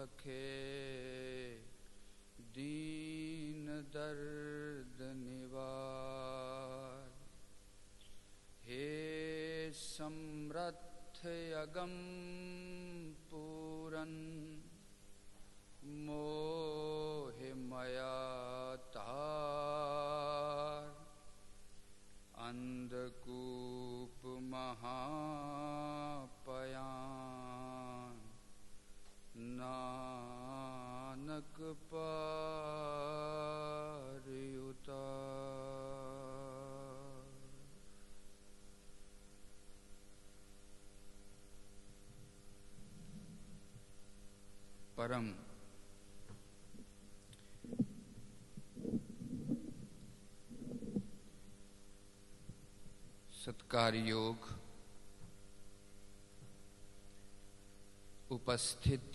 सखे दीन दर्द निवार। हे समर्थ अगम पूरन मोह माया तार। अंधकूप महापयान नानक पार उतार। परम सत्कारयोग उपस्थित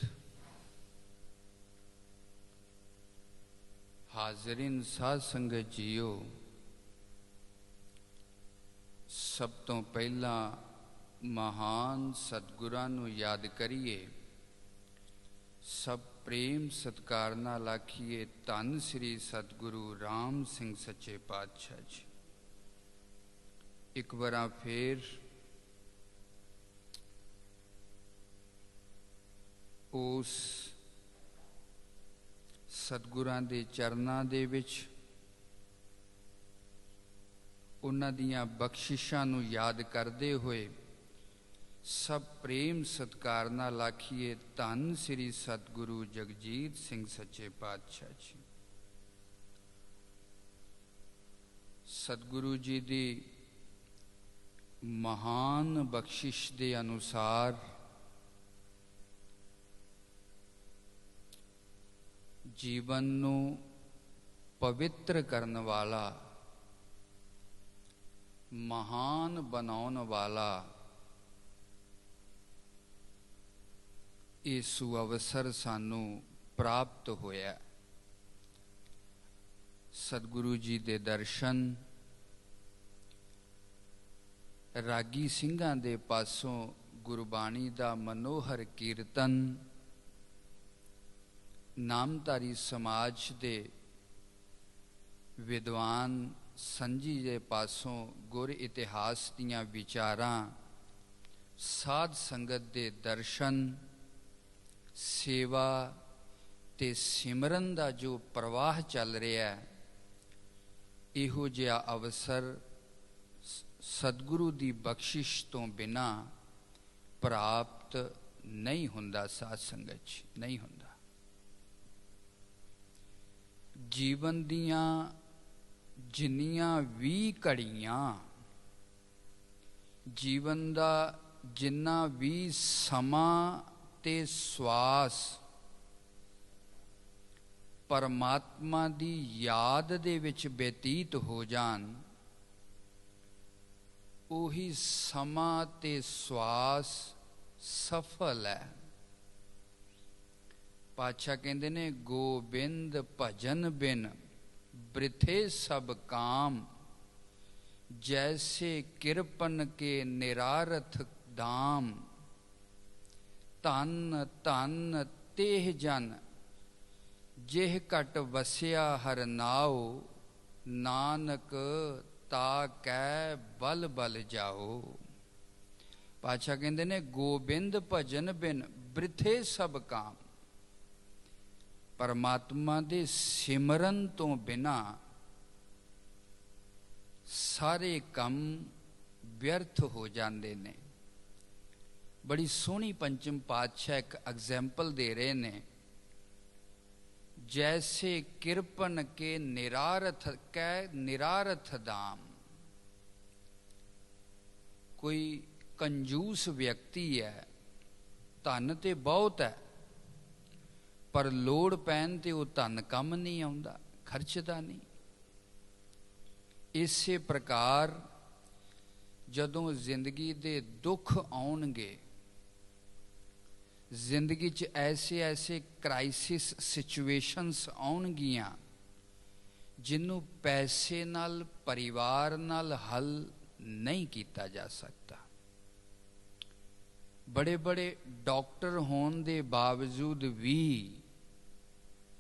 हाजरीन साध संगत जीओ, सब तो पहला महान सतगुरां नूं याद करिए, सब प्रेम सत्कार नाल आखिए धन श्री सतगुरु राम सिंह सच्चे पातशाह जी। एक बार फिर उस सतगुरां दे चरनां दे विच उन्हां दियां बख्शिशां नूं याद करदे होए सब प्रेम सत्कार नाल आखिए धन श्री सतगुरु जगजीत सिंह सच्चे पातशाह जी। सतगुरु जी दी महान बख्शिश दे अनुसार जीवन नू पवित्र करन वाला, महान बनाउन वाला ये सुअवसर सानू प्राप्त होया। सतगुरु जी दे दर्शन रागी सिंघां दे पासों गुरबाणी दा मनोहर कीर्तन, नामधारी समाज दे विद्वान संजी दे पासों गुर इतिहास दियां विचारां, साध संगत दे दर्शन, सेवा ते सिमरन दा जो प्रवाह चल रहा है, इहो जिहा अवसर सतगुरु दी बख्शिश तो बिना प्राप्त नहीं हुंदा। साध संगत नहीं हुंदा। जीवन दियां जिन्नियां भी घड़ियां, जीवन दा जिन्ना भी समा ते श्वास परमात्मा दी याद दे विच व्यतीत हो जान, उही समा ते श्वास सफल है। पातशाह कहंदे ने गोबिंद भजन बिन बृथे सब काम, जैसे किरपन के निरारथ दाम। धन धन तेह जन जेह घट वसिया हर नाओ, नानक ता कै बल बल जाओ। पातशाह कहंदे ने गोबिंद भजन बिन बृथे सब काम, परमात्मा दे सिमरन तो बिना सारे काम व्यर्थ हो जाते ने। बड़ी सोहनी पंचम पातशाह एक एग्जाम्पल दे रहे ने, जैसे किरपन के निरारथ दाम। कोई कंजूस व्यक्ति है, धन ते बहुत है, पर लोड़ पैन ते वो धन कम नहीं आउंदा, खर्चदा नहीं। इसे प्रकार जदों जिंदगी दे दुख आउणगे, जिंदगी च ऐसे ऐसे क्राइसिस सिचुएशनस आउणगियां जिन्हों पैसे नाल परिवार नाल हल नहीं किया जा सकता। बड़े बड़े डॉक्टर होने के बावजूद भी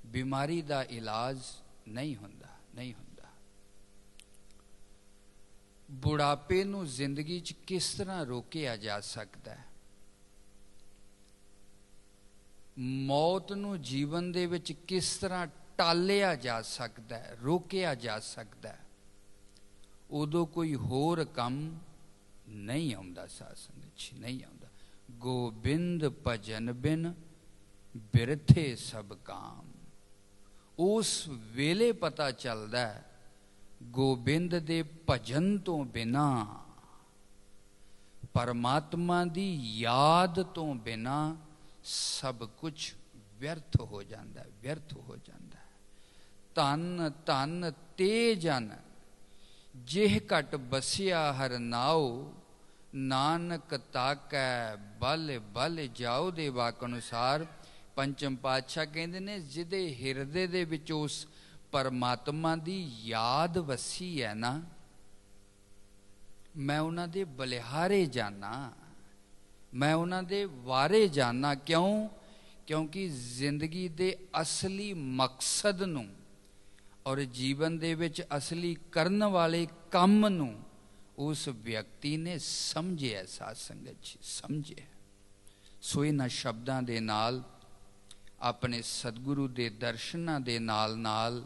बीमारी का इलाज नहीं होंदा, नहीं होंदा। बुढ़ापे नूं जिंदगी च किस तरह रोकिया जा सकता है, मौत नूं जीवन दे विच किस तरह टालिया जा सकता है, रोकिया जा सकता है, उदों कोई होर कम नहीं आउंदा। साध संगत जी नहीं आउंदा। गोबिंद भजन बिन बिरथे सब काम। उस वेले पता चलदा है गोबिंद दे भजन तो बिना, परमात्मा दी याद तो बिना सब कुछ व्यर्थ हो जाता है, व्यर्थ हो जाता है। धन धन ते जन जिह घट बसिया हर नाओ, नानक ताकै बल बल जाओ। दे वाक अनुसार पंचम पातशाह कहते ने जिदे हिरदे दे विच उस परमात्मा दी याद वसी है ना, मैं उन्हां दे बलिहारे जाना, मैं उन्हां दे वारे जाना। क्यों? क्योंकि जिंदगी दे असली मकसद नूं और जीवन दे विच असली करन वाले काम नूं उस व्यक्ति ने समझिया। साध संगत जी समझिया। सो इन्हां शब्दां दे नाल अपने सतगुरु दे दर्शनां दे नाल नाल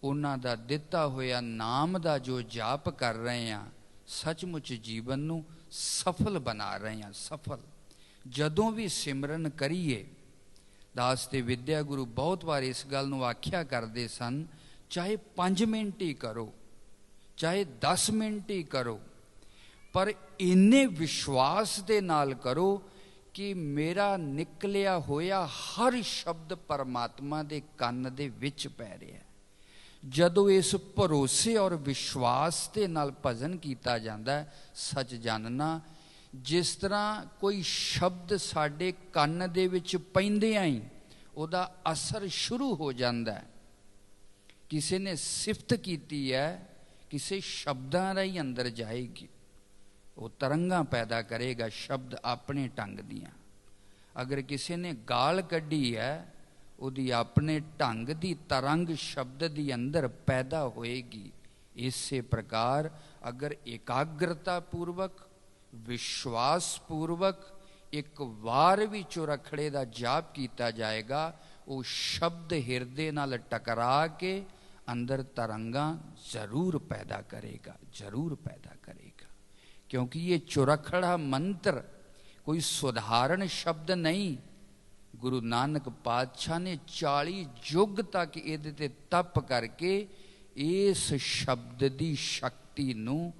उन्हां दा दिता होया नाम दा जो जाप कर रहे हैं, सचमुच जीवन नूं सफल बना रहे हैं। सफल जदों भी सिमरन करिए, दास ते विद्या गुरु बहुत बार इस गल नूं आख्या करते सन, चाहे 5 मिनट ही करो, चाहे 10 मिनट ही करो, पर इन्ने विश्वास दे नाल करो कि मेरा निकलिया होया हर शब्द परमात्मा दे कन्न दे विच पै रहा है। जदों इस भरोसे और विश्वास के नाल भजन किया जाता है, सच जानना जिस तरह कोई शब्द साडे कन्न दे विच पैंदियां ही उहदा असर शुरू हो जाता है। किसी ने सिफत की है, किसी शब्दां राही अंदर जाएगी, वो तरंगां पैदा करेगा शब्द अपने ढंग दियां। अगर किसी ने गाल कढ़ी है, उहदी अपने ढंग दी तरंग शब्द दी अंदर पैदा होएगी। इसे प्रकार अगर एकाग्रता पूर्वक विश्वास पूर्वक एक वार भी चौरखड़े का जाप किया जाएगा, वो शब्द हिरदे नाल टकरा के अंदर तरंगा जरूर पैदा करेगा, जरूर पैदा करेगा। क्योंकि ये चौरखड़ा मंत्र कोई सुधारण शब्द नहीं। गुरु नानक पातशाह ने 40 युग तक ये तप करके इस शब्द की शक्ति नूं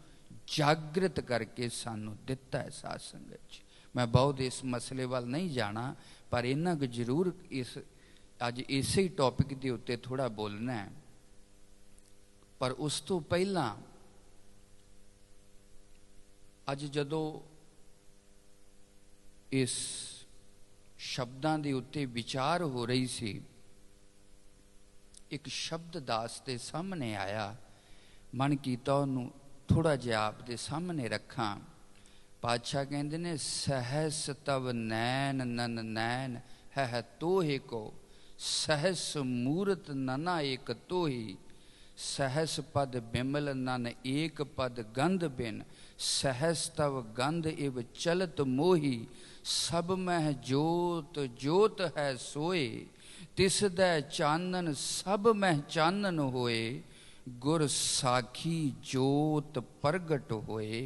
जागृत करके सानू दिता है। साध संगत जी मैं बहुत इस मसले वाल नहीं जाना, पर इन्ना को जरूर इस अज इसे टॉपिक के उत्ते थोड़ा बोलना है। पर उस तो पहला अज जदों इस शब्दां दे उत्ते विचार हो रही सी, एक शब्द दास के सामने आया, मन कीता उन्होंने थोड़ा जिहा आप दे सामने रखा। पातशाह कहते ने सहस तव नैन नन नैन है तोहे को, सहस मूरत नना एक तोही, सहस पद बिमल नन एक पद गंध बिन, सहस तव गंध इव चलत मोही, सब मह जोत जोत है सोए, तिस दै चानन सब मह चानन होए, गुर साखी जोत प्रगट होए,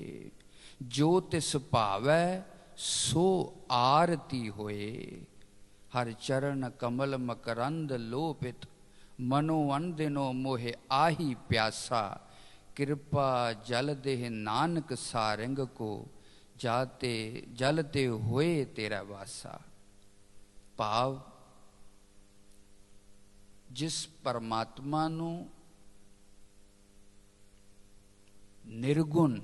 जो तिस भावै सो आरती होए, हर चरण कमल मकरंद लोपित, मनो अनदिनो मोहे आही प्यासा, कृपा जल देह नानक सारंग को, जाते जलते होए तेरा वासा। भाव जिस परमात्मा नू निर्गुण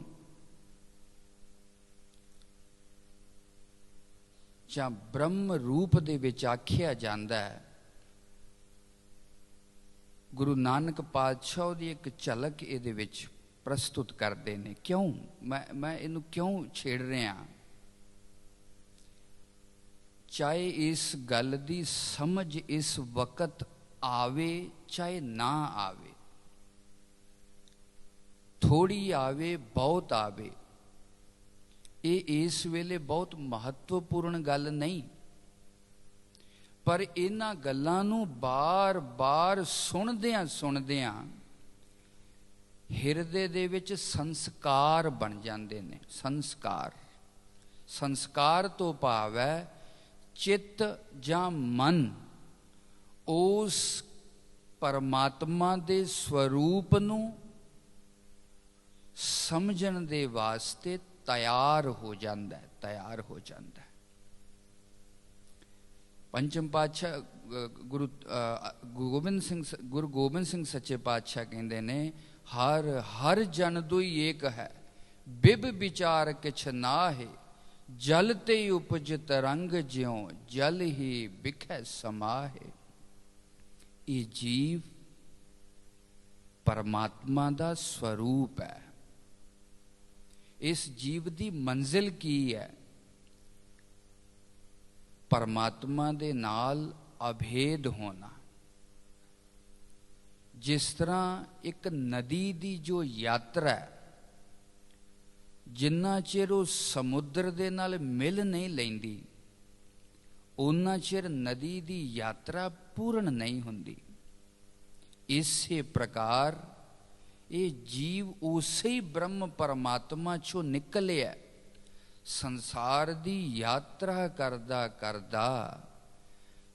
ਜਾਂ ब्रह्म रूप ਦੇ ਵਿੱਚ ਆਖਿਆ ਜਾਂਦਾ ਹੈ, गुरु नानक पातशाह ਦੀ एक झलक ਇਹਦੇ ਵਿੱਚ प्रस्तुत करते हैं। क्यों मैं इनू क्यों छेड़ रहा? चाहे इस गल दी समझ इस वक्त आवे चाहे ना आवे, थोड़ी आवे बहुत आवे, ये इस वेले बहुत महत्वपूर्ण गल नहीं। पर इन्हां गल्लां नूं बार बार सुणदियां सुणदियां हिरदे दे विच संस्कार बन जांदे ने। संस्कार, संस्कार तो भाव है चित्त जां मन उस परमात्मा दे स्वरूप नूं समझण दे वास्ते तैयार हो जाता है, तैयार हो जाता है। पंचम पातशाह गुरु गोबिंद सिंह सच्चे पातशाह कहते ने हर हर जन दुई एक है, बिब विचार किछ नाहे, जल ते उपज तरंग ज्यों जल ही बिखै समाहे। ये जीव परमात्मा दा स्वरूप है। इस जीव दी मंजिल की है? परमात्मा दे नाल अभेद होना। जिस तरह एक नदी दी जो यात्रा है, जिन्ना चिर वो समुद्र दे नाल मिल नहीं लैंदी उन्ना चिर नदी दी यात्रा पूर्ण नहीं हुंदी। इसे प्रकार ये जीव उसे ही ब्रह्म परमात्मा चो निकलिया संसार दी यात्रा करदा करदा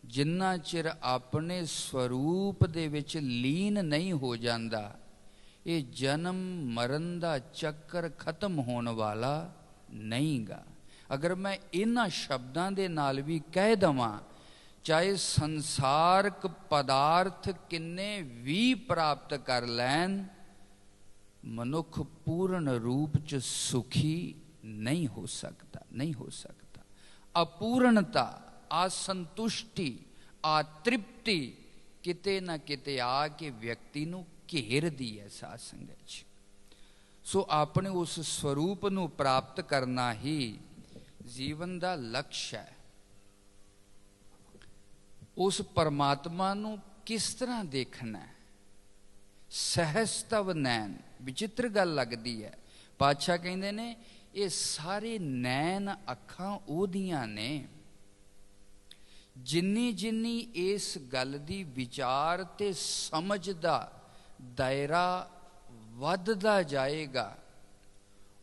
जिन्ना चिर अपने स्वरूप दे विच लीन नहीं हो जांदा, ये जन्म मरण दा चक्कर खत्म होने वाला नहीं गा। अगर मैं इन्हां शब्दां दे नाल भी कह दवां, चाहे संसारक पदार्थ किन्ने भी प्राप्त कर लैन, मनुख पूर्ण रूप च सुखी नहीं हो सकता, नहीं हो सकता। अपूर्णता, असंतुष्टि, अतृप्ति किते ना किते आके व्यक्ति नूं घेर दी है साध संगत च। सो अपने उस स्वरूप नूं प्राप्त करना ही जीवन दा लक्ष्य है। उस परमात्मा नूं किस तरह देखना है? सहज तव नैन, विचित्र गल लगदी है। पातशाह कहंदे ने ये सारे नैन अखां ओदियां ने। जिन्नी जिन्नी इस गल दी विचार ते समझ दा दायरा वधदा जाएगा,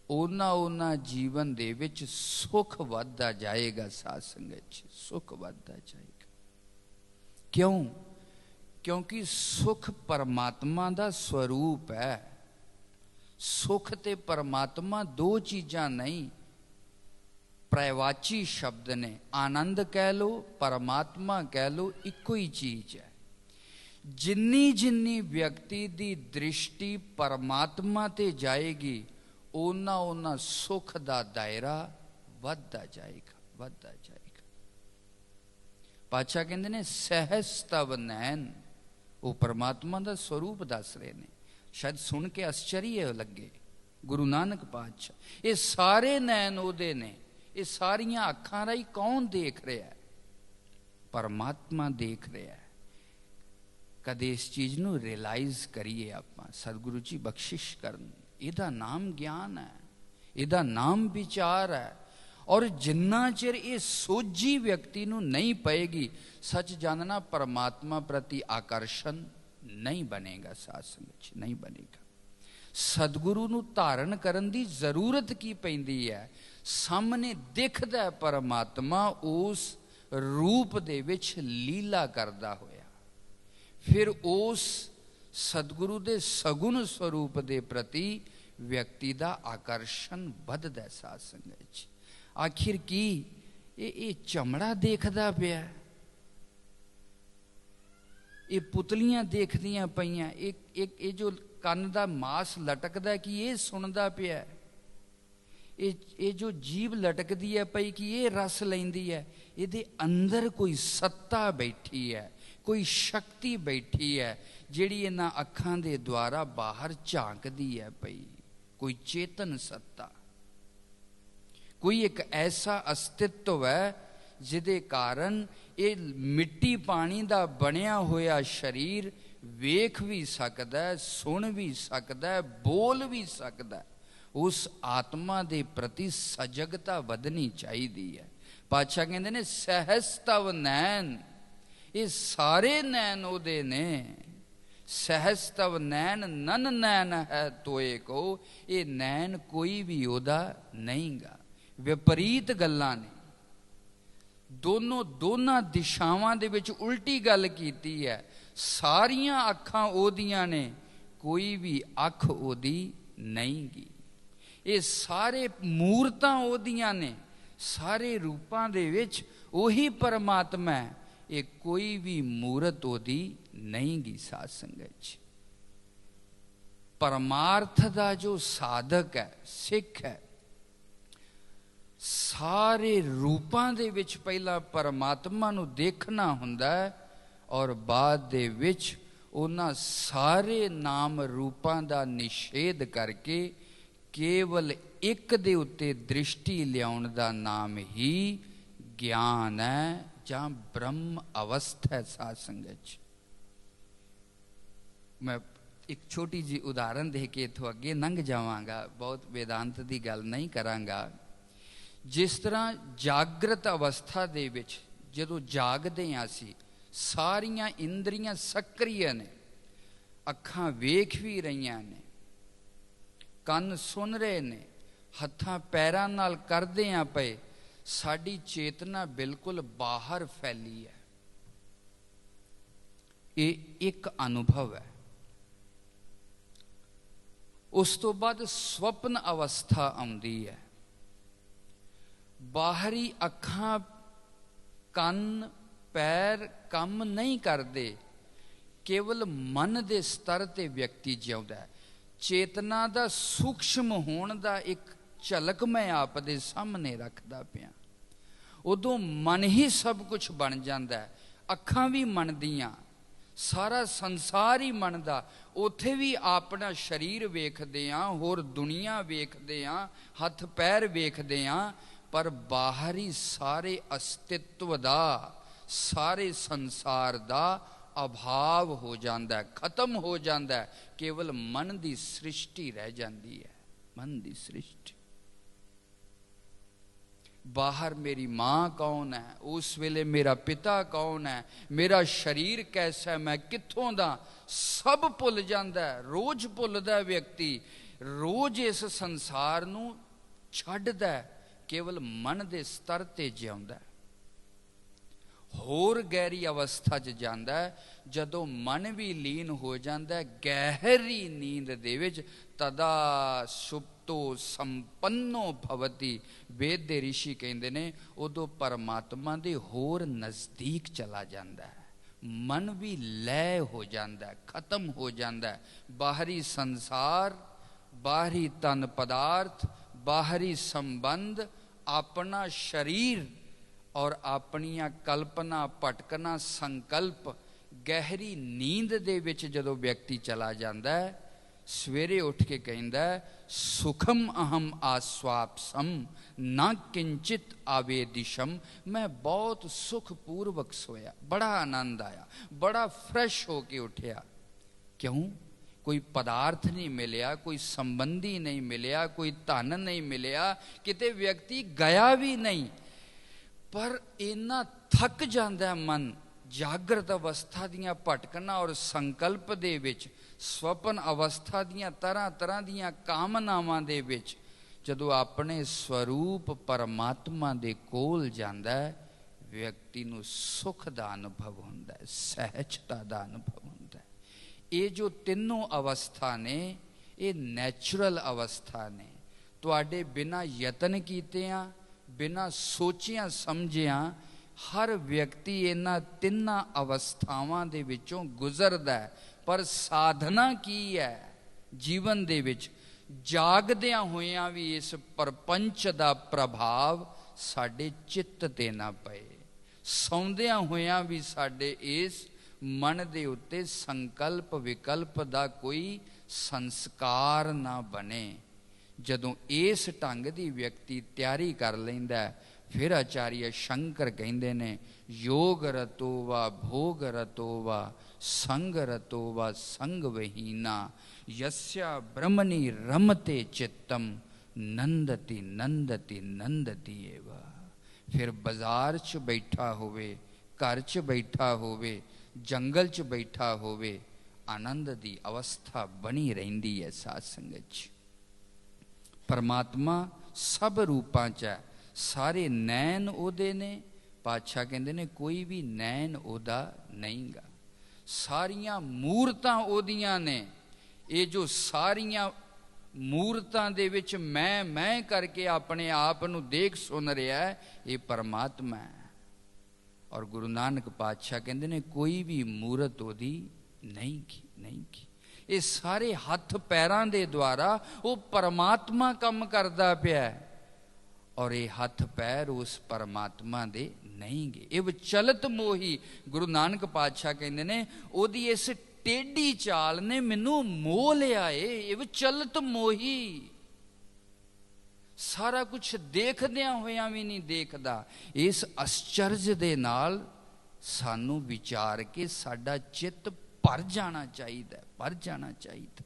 ओना ओना जीवन दे विच सुख वधदा जाएगा। साध संगत च सुख वधदा जाएगा। क्यों? क्योंकि सुख परमात्मा दा स्वरूप है। सुख ते परमात्मा दो चीज़ां नहीं, पर्यायवाची शब्द ने। आनंद कह लो, परमात्मा कह लो, इको ही चीज है। जिन्नी जिन्नी व्यक्ति दी दृष्टि परमात्मा ते जाएगी, ओना ओना सुख दा दायरा वधदा जाएगा, वधदा जाएगा। पातशाह कहंदे ने सहज तव नैन, वो परमात्मा दा स्वरूप दस रहे ने। शायद सुन के आश्चर्य लगे गुरु नानक पातशाह, ये सारे नैन ओदे ने, ये सारियां अखां राही कौन देख रहा है? परमात्मा देख रहा है। कदे इस चीज नूं रियलाइज करिए आपां। सतगुरु जी बख्शिश करन। इहदा नाम ज्ञान है, इहदा नाम विचार है। और जिन्ना चिर ये सोझी व्यक्ति नूं नहीं पएगी, सच जानना परमात्मा प्रति आकर्षण नहीं बनेगा। साध संगत नहीं बनेगा। सतगुरु नूं धारण करन दी जरूरत की पैंदी है? सामने दिखदा परमात्मा उस रूप दे विच लीला करदा होया, फिर उस सतगुरु दे सगुण स्वरूप दे प्रति व्यक्ति दा आकर्षण बधदा। साध संगत आखिर की ये चमड़ा देखदा पिया, ये पुतलियां देखदियां पईयां, ये जो कन दा मास लटकदा कि ये सुनदा पिया, ये जो जीव लटकदी है पई कि ये रस लैंदी है, इहदे अंदर कोई सत्ता बैठी है, कोई शक्ति बैठी है जिहड़ी इन्हां अखां दे द्वारा बाहर झांकदी है पई। कोई चेतन सत्ता, कोई एक ऐसा अस्तित्व है ਜਿਹਦੇ ਕਾਰਨ ਇਹ ਮਿੱਟੀ ਪਾਣੀ ਦਾ ਬਣਿਆ ਹੋਇਆ ਸਰੀਰ ਵੇਖ ਵੀ ਸਕਦਾ, ਸੁਣ ਵੀ ਸਕਦਾ, ਬੋਲ ਵੀ ਸਕਦਾ। ਉਸ ਆਤਮਾ ਦੇ ਪ੍ਰਤੀ ਸਜਗਤਾ ਵਧਣੀ ਚਾਹੀਦੀ ਹੈ। ਪਾਤਸ਼ਾਹ ਕਹਿੰਦੇ ਨੇ ਸਹਿਸ ਤਵ ਨੈਣ, ਇਹ ਸਾਰੇ ਨੈਣ ਉਹਦੇ ਨੇ। ਸਹਿਸ ਤਵ ਨੈਣ ਨਨ ਨੈਣ ਹੈ ਤੋਏ ਕੋ, ਇਹ ਨੈਣ ਕੋਈ ਵੀ ਉਹਦਾ ਨਹੀਂਗਾ। ਵਿਪਰੀਤ ਗੱਲਾਂ ਨੇ, ਦੋਨਾਂ ਦਿਸ਼ਾਵਾਂ ਦੇ ਵਿੱਚ ਉਲਟੀ ਗੱਲ ਕੀਤੀ ਹੈ। ਸਾਰੀਆਂ ਅੱਖਾਂ ਉਹਦੀਆਂ ਨੇ, ਕੋਈ ਵੀ ਅੱਖ ਉਹਦੀ ਨਹੀਂ ਗੀ। ਇਹ ਸਾਰੇ ਮੂਰਤਾਂ ਉਹਦੀਆਂ ਨੇ, ਸਾਰੇ ਰੂਪਾਂ ਦੇ ਵਿੱਚ ਉਹੀ ਪਰਮਾਤਮਾ ਹੈ। ਇਹ ਕੋਈ ਵੀ ਮੂਰਤ ਉਹਦੀ ਨਹੀਂ ਗੀ। ਸਾਧ ਸੰਗਤ ਜੀ, ਪਰਮਾਰਥ ਦਾ ਜੋ ਸਾਧਕ ਹੈ, ਸਿੱਖ ਹੈ, ਸਾਰੇ ਰੂਪਾਂ ਦੇ ਵਿੱਚ ਪਹਿਲਾਂ ਪਰਮਾਤਮਾ ਨੂੰ ਦੇਖਣਾ ਹੁੰਦਾ ਹੈ, ਔਰ ਬਾਅਦ ਦੇ ਵਿੱਚ ਉਹਨਾਂ ਸਾਰੇ ਨਾਮ ਰੂਪਾਂ ਦਾ ਨਿਸ਼ੇਧ ਕਰਕੇ ਕੇਵਲ ਇੱਕ ਦੇ ਉੱਤੇ ਦ੍ਰਿਸ਼ਟੀ ਲਿਆਉਣ ਦਾ ਨਾਮ ਹੀ ਗਿਆਨ ਹੈ ਜਾਂ ਬ੍ਰਹਮ ਅਵਸਥਾ ਹੈ। ਸਾਧ ਸੰਗਤ ਜੀ, ਮੈਂ ਇੱਕ ਛੋਟੀ ਜਿਹੀ ਉਦਾਹਰਨ ਦੇ ਕੇ ਇੱਥੋਂ ਅੱਗੇ ਲੰਘ ਜਾਵਾਂਗਾ, ਬਹੁਤ ਵੇਦਾਂਤ ਦੀ ਗੱਲ ਨਹੀਂ ਕਰਾਂਗਾ। ਜਿਸ ਤਰ੍ਹਾਂ ਜਾਗਰਤ ਅਵਸਥਾ ਦੇ ਵਿੱਚ ਜਦੋਂ ਜਾਗਦੇ ਹਾਂ ਅਸੀਂ, ਸਾਰੀਆਂ ਇੰਦਰੀਆਂ ਸਕਰੀਏ ਨੇ, ਅੱਖਾਂ ਵੇਖ ਵੀ ਰਹੀਆਂ ਨੇ, ਕੰਨ ਸੁਣ ਰਹੇ ਨੇ, ਹੱਥਾਂ ਪੈਰਾਂ ਨਾਲ ਕਰਦੇ ਆ ਪਏ, ਸਾਡੀ ਚੇਤਨਾ ਬਿਲਕੁਲ ਬਾਹਰ ਫੈਲੀ ਹੈ। ਇਹ ਇੱਕ ਅਨੁਭਵ ਹੈ। ਉਸ ਤੋਂ ਬਾਅਦ ਸਵਪਨ ਅਵਸਥਾ ਆਉਂਦੀ ਹੈ। ਬਾਹਰੀ ਅੱਖਾਂ ਕੰਨ ਪੈਰ ਕੰਮ ਨਹੀਂ ਕਰਦੇ, ਕੇਵਲ ਮਨ ਦੇ ਸਤਰ ਤੇ ਵਿਅਕਤੀ ਜਿਉਂਦਾ ਹੈ। ਚੇਤਨਾ ਦਾ ਸੂਖਸ਼ਮ ਹੋਣ ਦਾ ਇੱਕ ਝਲਕ ਮੈਂ ਆਪ ਦੇ ਸਾਹਮਣੇ ਰੱਖਦਾ ਪਿਆ। ਉਦੋਂ ਮਨ ਹੀ ਸਭ ਕੁਝ ਬਣ ਜਾਂਦਾ ਹੈ। ਅੱਖਾਂ ਵੀ ਮੰਨਦੀਆਂ, ਸਾਰਾ ਸੰਸਾਰ ਹੀ ਮੰਨਦਾ। ਉੱਥੇ ਵੀ ਆਪਣਾ ਸਰੀਰ ਵੇਖਦੇ ਹਾਂ, ਹੋਰ ਦੁਨੀਆ ਵੇਖਦੇ ਹਾਂ, ਹੱਥ ਪੈਰ ਵੇਖਦੇ ਹਾਂ, ਪਰ ਬਾਹਰੀ ਸਾਰੇ ਅਸਤਿਤਵ ਦਾ, ਸਾਰੇ ਸੰਸਾਰ ਦਾ ਅਭਾਵ ਹੋ ਜਾਂਦਾ ਹੈ, ਖਤਮ ਹੋ ਜਾਂਦਾ ਹੈ। ਕੇਵਲ ਮਨ ਦੀ ਸ੍ਰਿਸ਼ਟੀ ਰਹਿ ਜਾਂਦੀ ਹੈ। ਮਨ ਦੀ ਸ੍ਰਿਸ਼ਟੀ। ਬਾਹਰ ਮੇਰੀ ਮਾਂ ਕੌਣ ਹੈ, ਉਸ ਵੇਲੇ ਮੇਰਾ ਪਿਤਾ ਕੌਣ ਹੈ, ਮੇਰਾ ਸਰੀਰ ਕੈਸਾ, ਮੈਂ ਕਿੱਥੋਂ ਦਾ, ਸਭ ਭੁੱਲ ਜਾਂਦਾ ਹੈ। ਰੋਜ਼ ਭੁੱਲਦਾ ਵਿਅਕਤੀ, ਰੋਜ਼ ਇਸ ਸੰਸਾਰ ਨੂੰ ਛੱਡਦਾ, ਕੇਵਲ ਮਨ ਦੇ ਸਤਰ ਤੇ ਜਿਉਂਦਾ। ਹੋਰ ਗਹਿਰੀ ਅਵਸਥਾ 'ਚ ਜਾਂਦਾ ਜਦੋਂ ਮਨ ਵੀ ਲੀਨ ਹੋ ਜਾਂਦਾ ਗਹਿਰੀ ਨੀਂਦ ਦੇ ਵਿੱਚ। ਤਦਾ ਸੁਪਤੋ ਸੰਪੰਨੋ ਭਵਤੀ, ਵੇਦ ਦੇ ਰਿਸ਼ੀ ਕਹਿੰਦੇ ਨੇ, ਉਦੋਂ ਪਰਮਾਤਮਾ ਦੇ ਹੋਰ ਨਜ਼ਦੀਕ ਚਲਾ ਜਾਂਦਾ ਹੈ। ਮਨ ਵੀ ਲੈ ਹੋ ਜਾਂਦਾ, ਖਤਮ ਹੋ ਜਾਂਦਾ। ਬਾਹਰੀ ਸੰਸਾਰ, ਬਾਹਰੀ ਤਨ ਪਦਾਰਥ, ਬਾਹਰੀ ਸੰਬੰਧ, ਆਪਣਾ ਸਰੀਰ ਔਰ ਆਪਣੀਆਂ ਕਲਪਨਾ, ਭਟਕਣਾ, ਸੰਕਲਪ, ਗਹਿਰੀ ਨੀਂਦ ਦੇ ਵਿੱਚ ਜਦੋਂ ਵਿਅਕਤੀ ਚਲਾ ਜਾਂਦਾ, ਸਵੇਰੇ ਉੱਠ ਕੇ ਕਹਿੰਦਾ, ਸੁਖਮ ਅਹਮ ਆਸਵਾਪਸਮ ਨਾ ਕਿੰਚਿਤ ਆਵੇਦਿਸ਼ਮ। ਮੈਂ ਬਹੁਤ ਸੁਖਪੂਰਵਕ ਸੋਇਆ, ਬੜਾ ਆਨੰਦ ਆਇਆ, ਬੜਾ ਫਰੈਸ਼ ਹੋ ਕੇ ਉੱਠਿਆ। ਕਿਉਂ? ਕੋਈ ਪਦਾਰਥ ਨਹੀਂ ਮਿਲਿਆ, ਕੋਈ ਸੰਬੰਧੀ ਨਹੀਂ ਮਿਲਿਆ, ਕੋਈ ਧਨ ਨਹੀਂ ਮਿਲਿਆ, ਕਿਤੇ ਵਿਅਕਤੀ ਗਿਆ ਵੀ ਨਹੀਂ, ਪਰ ਇੰਨਾ ਥੱਕ ਜਾਂਦਾ ਮਨ ਜਾਗਰਤ ਅਵਸਥਾ ਦੀਆਂ ਭਟਕਣਾ ਔਰ ਸੰਕਲਪ ਦੇ ਵਿੱਚ, ਸਵਪਨ ਅਵਸਥਾ ਦੀਆਂ ਤਰ੍ਹਾਂ ਤਰ੍ਹਾਂ ਦੀਆਂ ਕਾਮਨਾਵਾਂ ਦੇ ਵਿੱਚ। ਜਦੋਂ ਆਪਣੇ ਸਵਰੂਪ ਪਰਮਾਤਮਾ ਦੇ ਕੋਲ ਜਾਂਦਾ, ਵਿਅਕਤੀ ਨੂੰ ਸੁਖ ਦਾ ਅਨੁਭਵ ਹੁੰਦਾ, ਸਹਿਜਤਾ ਦਾ ਅਨੁਭਵ ਹੁੰਦਾ। ਇਹ ਜੋ ਤਿੰਨੋਂ ਅਵਸਥਾ ਨੇ, ਇਹ ਨੈਚੁਰਲ ਅਵਸਥਾ ਨੇ। ਤੁਹਾਡੇ ਬਿਨਾਂ ਯਤਨ ਕੀਤਿਆਂ, ਬਿਨਾਂ ਸੋਚਿਆਂ ਸਮਝਿਆਂ ਹਰ ਵਿਅਕਤੀ ਇਹਨਾਂ ਤਿੰਨਾਂ ਅਵਸਥਾਵਾਂ ਦੇ ਵਿੱਚੋਂ ਗੁਜ਼ਰਦਾ ਹੈ। ਪਰ ਸਾਧਨਾ ਕੀ ਹੈ ਜੀਵਨ ਦੇ ਵਿੱਚ? ਜਾਗਦਿਆਂ ਹੋਇਆਂ ਵੀ ਇਸ ਪਰਪੰਚ ਦਾ ਪ੍ਰਭਾਵ ਸਾਡੇ ਚਿੱਤ ਤੇ ਨਾ ਪਏ, ਸੌਂਦਿਆਂ ਹੋਇਆਂ ਵੀ ਸਾਡੇ ਇਸ ਮਨ ਦੇ ਉੱਤੇ ਸੰਕਲਪ ਵਿਕਲਪ ਦਾ ਕੋਈ ਸੰਸਕਾਰ ਨਾ ਬਣੇ। ਜਦੋਂ ਇਸ ਢੰਗ ਦੀ ਵਿਅਕਤੀ ਤਿਆਰੀ ਕਰ ਲੈਂਦਾ, फिर आचार्य शंकर कहते ने योग रतो वा भोग रतो वा संग रतो वा संग वहीना यस्या ब्रह्मणि रमते चित्तम नंदति नंदति नंदति एवा। फिर बाजार च बैठा होवे, घर च बैठा होवे, जंगल च बैठा होवे, आनंद दी अवस्था बनी रहिंदी है साध संगत च। परमात्मा सब रूपां च है, सारे नैन ओदे ने। पातशाह कहंदे ने कोई भी नैन ओदा नहीं गा, सारियां मूरतां ओदियां ने। ये जो सारियां मूरतां दे विच मैं करके अपने आप नूं देख सुन रहा है, ये परमात्मा है। और गुरु नानक पातशाह कहंदे ने कोई भी मूरत ओदी नहीं की। ये सारे हथ पैरां दे द्वारा वो परमात्मा कम करदा पिया है, और ये हथ पैर उस परमात्मा दे नहीं गे। ये विचलत मोही गुरु नानक पातशाह कहंदे ने ओदी इस टेढ़ी चाल ने मैनू मोह लिया है। ये विचलत मोही सारा कुछ देखदियां होया भी नहीं देखदा। इस आश्चर्य दे नाल सानू विचार के साडा चित्त भर जाना चाहिए।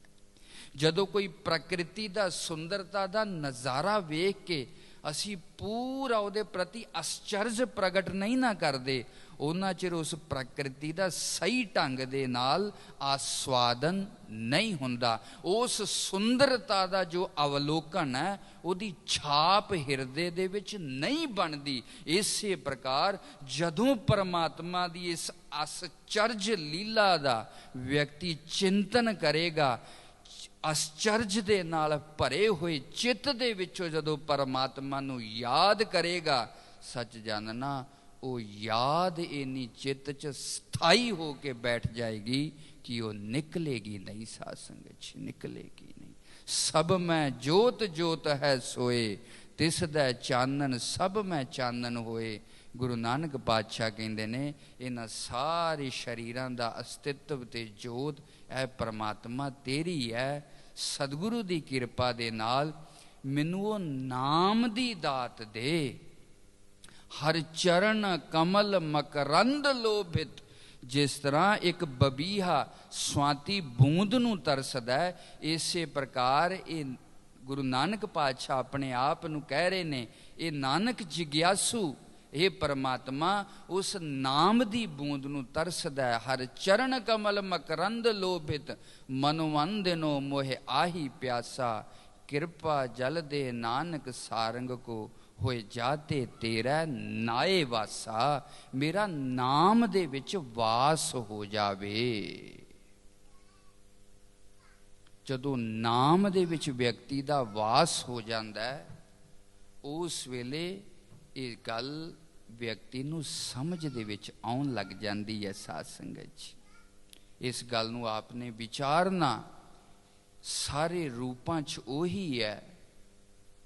जदों कोई प्रकृति दा सुंदरता दा नज़ारा वेख के असी पूरा उहदे प्रति आश्चर्य प्रगट नहीं ना करते, उन्ना चिर उस प्रकृति दा सही ढंग दे नाल आस्वादन नहीं हुंदा। उस सुंदरता दा जो अवलोकन है उहदी छाप हिरदे दे विच नहीं बनदी। इसे प्रकार जदों परमात्मा दी इस आश्चर्य लीला दा व्यक्ति चिंतन करेगा, आश्चर्य दे नाल भरे हुए चित्त दे विचों जदों परमात्मा नूं याद करेगा, सच जानना वो याद इन्नी चित्त च स्थाई हो के बैठ जाएगी कि वो निकलेगी नहीं। साध संगत निकलेगी नहीं। सब में जोत जोत है सोए, तिस दै चानन सब में चानन होए। गुरु नानक पातशाह कहंदे ने इन्हां सारे शरीरां दा अस्तित्व ते जोत है परमात्मा तेरी है। सतगुरु दी किरपा दे नाल मैनू वो नाम दी दात दे। हर चरण कमल मकरंद लोभित। जिस तरह एक बबीहा स्वाति बूंद नूं तरसदा है, इसे प्रकार ये गुरु नानक पातशाह अपने आप नूं कह रहे ने, ये नानक जिग्यासू हे परमात्मा उस नाम दी बूंद नूं तरसदा है। हर चरण कमल मकरंद लोभित, मनवंदनो मोहे आही प्यासा। कृपा जल दे नानक सारंग को, होए जाते तेरा नाए वासा। मेरा नाम दे विच वास हो जावे। जदों नाम दे विच व्यक्ति दा वास हो जांदा है, उस वेले ये गल व्यक्ति नूं समझ दे विच आउण लग जांदी है। साध संगत जी इस गल नूं आपने विचारना। सारे रूपां च ओही है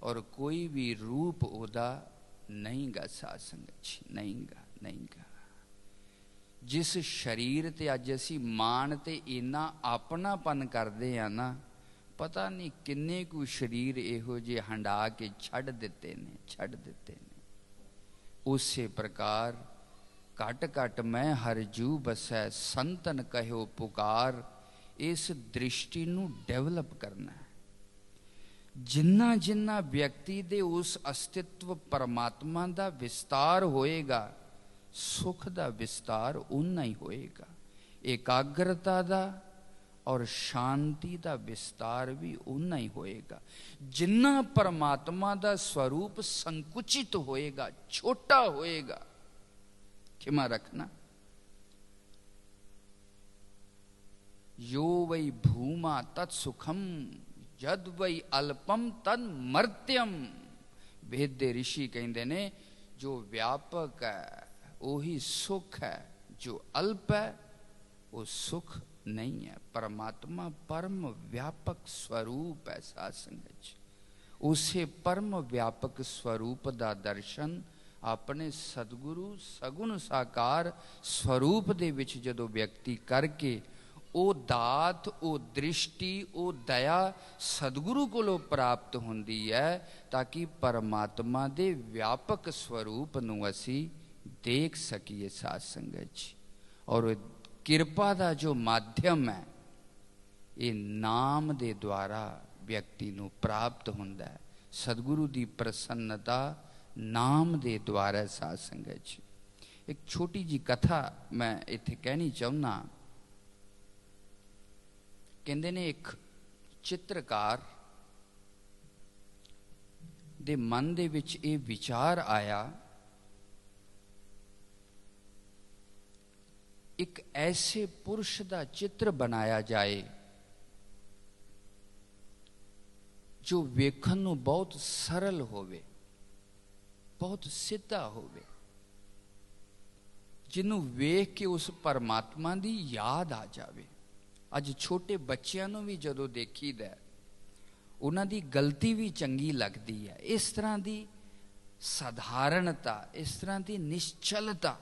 और कोई भी रूप ओदा नहीं गा। साध संगत जी नहीं गा। जिस शरीर ते अज असी मान ते इन्ना अपनापन करते हैं ना, पता नहीं किन्ने कु शरीर इहो जे हंडा के छड़ दिते ने। उसे प्रकार घट घट मैं हर जू बसै, संतन कहो पुकार। इस दृष्टि नूं डेवलप करना है। जिन्ना जिन्ना व्यक्ति दे उस अस्तित्व परमात्मा दा विस्तार होएगा, सुख दा विस्तार उन्ना ही होएगा। एकाग्रता दा और शांति दा विस्तार भी उन्ना ही होएगा। जिन्ना परमात्मा दा स्वरूप संकुचित होएगा, छोटा होएगा, क्षमा रखना। यो वै भूमा तत्सुखम जद वै अल्पम तद मर्त्यम। वेद ऋषि कहते ने जो व्यापक है वही सुख है, जो अल्प है वो सुख नहीं है। परमात्मा परम व्यापक स्वरूप है। साध संगत उसे परम व्यापक स्वरूप दा दर्शन अपने सतगुरु सगुण साकार स्वरूप दे विच जदों व्यक्ति करके ਉਹ ਦਾਤ, ਉਹ ਦ੍ਰਿਸ਼ਟੀ, ਉਹ ਦਇਆ ਸਤਿਗੁਰੂ ਕੋਲੋਂ ਪ੍ਰਾਪਤ ਹੁੰਦੀ ਹੈ, ਤਾਂ ਕਿ ਪਰਮਾਤਮਾ ਦੇ ਵਿਆਪਕ ਸਰੂਪ ਨੂੰ ਅਸੀਂ ਦੇਖ ਸਕੀਏ ਸਾਧ ਸੰਗਤ ਜੀ। ਔਰ ਕਿਰਪਾ ਦਾ ਜੋ ਮਾਧਿਅਮ ਹੈ, ਇਹ ਨਾਮ ਦੇ ਦੁਆਰਾ ਵਿਅਕਤੀ ਨੂੰ ਪ੍ਰਾਪਤ ਹੁੰਦਾ ਹੈ। ਸਤਿਗੁਰੂ ਦੀ ਪ੍ਰਸੰਨਤਾ ਨਾਮ ਦੇ ਦੁਆਰਾ ਸਾਧ ਸੰਗਤ ਜੀ। ਇੱਕ ਛੋਟੀ ਜੀ ਕਥਾ ਮੈਂ ਇੱਥੇ ਕਹਿਣੀ ਚਾਹੁੰਦਾ। ਕਹਿੰਦੇ ਨੇ ਇੱਕ ਚਿੱਤਰਕਾਰ ਦੇ ਮਨ ਦੇ ਵਿੱਚ ਇਹ ਵਿਚਾਰ ਆਇਆ, ਇੱਕ ਐਸੇ ਪੁਰਸ਼ ਦਾ ਚਿੱਤਰ ਬਣਾਇਆ ਜਾਏ ਜੋ ਵੇਖਣ ਨੂੰ ਬਹੁਤ ਸਰਲ ਹੋਵੇ, ਬਹੁਤ ਸਿੱਧਾ ਹੋਵੇ, ਜਿਹਨੂੰ ਵੇਖ ਕੇ ਉਸ ਪਰਮਾਤਮਾ ਦੀ ਯਾਦ ਆ ਜਾਵੇ। ਅੱਜ ਛੋਟੇ ਬੱਚਿਆਂ ਨੂੰ ਵੀ ਜਦੋਂ ਦੇਖੀਦਾ, ਉਹਨਾਂ ਦੀ ਗਲਤੀ ਵੀ ਚੰਗੀ ਲੱਗਦੀ ਹੈ। ਇਸ ਤਰ੍ਹਾਂ ਦੀ ਸਾਧਾਰਣਤਾ, ਇਸ ਤਰ੍ਹਾਂ ਦੀ ਨਿਸ਼ਚਲਤਾ,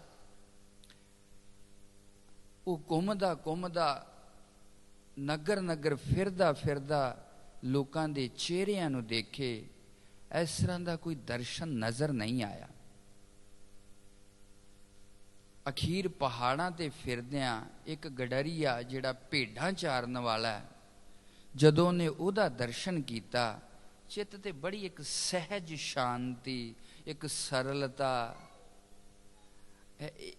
ਉਹ ਘੁੰਮਦਾ ਘੁੰਮਦਾ ਨਗਰ ਨਗਰ ਫਿਰਦਾ ਫਿਰਦਾ ਲੋਕਾਂ ਦੇ ਚਿਹਰਿਆਂ ਨੂੰ ਦੇਖੇ, ਇਸ ਤਰ੍ਹਾਂ ਦਾ ਕੋਈ ਦਰਸ਼ਨ ਨਜ਼ਰ ਨਹੀਂ ਆਇਆ। ਅਖੀਰ ਪਹਾੜਾਂ ਤੇ ਫਿਰਦਿਆਂ ਇੱਕ ਗਡਰੀਆ ਜਿਹੜਾ ਭੇਡਾਂ ਚਾਰਨ ਵਾਲਾ ਹੈ, ਜਦੋਂ ਉਹਨੇ ਉਹਦਾ ਦਰਸ਼ਨ ਕੀਤਾ, ਚਿੱਤ ਤੇ ਬੜੀ ਇੱਕ ਸਹਿਜ ਸ਼ਾਂਤੀ, ਇੱਕ ਸਰਲਤਾ,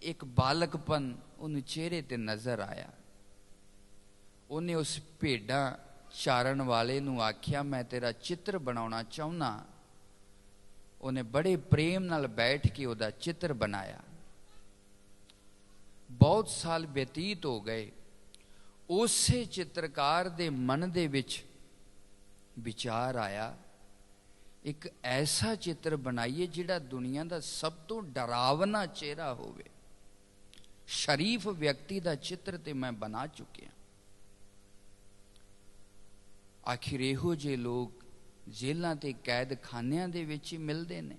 ਇੱਕ ਬਾਲਕਪਨ ਉਹਨੂੰ ਚਿਹਰੇ ਤੇ ਨਜ਼ਰ ਆਇਆ। ਉਹਨੇ ਉਸ ਭੇਡਾਂ ਚਾਰਨ ਵਾਲੇ ਨੂੰ ਆਖਿਆ, ਮੈਂ ਤੇਰਾ ਚਿੱਤਰ ਬਣਾਉਣਾ ਚਾਹੁੰਦਾ। ਉਹਨੇ ਬੜੇ ਪ੍ਰੇਮ ਨਾਲ ਬੈਠ ਕੇ ਉਹਦਾ ਚਿੱਤਰ ਬਣਾਇਆ। ਬਹੁਤ ਸਾਲ ਬਤੀਤ ਹੋ ਗਏ। ਉਸੇ ਚਿੱਤਰਕਾਰ ਦੇ ਮਨ ਦੇ ਵਿੱਚ ਵਿਚਾਰ ਆਇਆ, ਇੱਕ ਐਸਾ ਚਿੱਤਰ ਬਣਾਈਏ ਜਿਹੜਾ ਦੁਨੀਆ ਦਾ ਸਭ ਤੋਂ ਡਰਾਵਨਾ ਚਿਹਰਾ ਹੋਵੇ। ਸ਼ਰੀਫ ਵਿਅਕਤੀ ਦਾ ਚਿੱਤਰ ਤੇ ਮੈਂ ਬਣਾ ਚੁੱਕਿਆ। ਆਖਿਰ ਇਹੋ ਜਿਹੇ ਲੋਕ ਜੇਲ੍ਹਾਂ ਤੇ ਕੈਦਖਾਨਿਆਂ ਦੇ ਵਿੱਚ ਹੀ ਮਿਲਦੇ ਨੇ।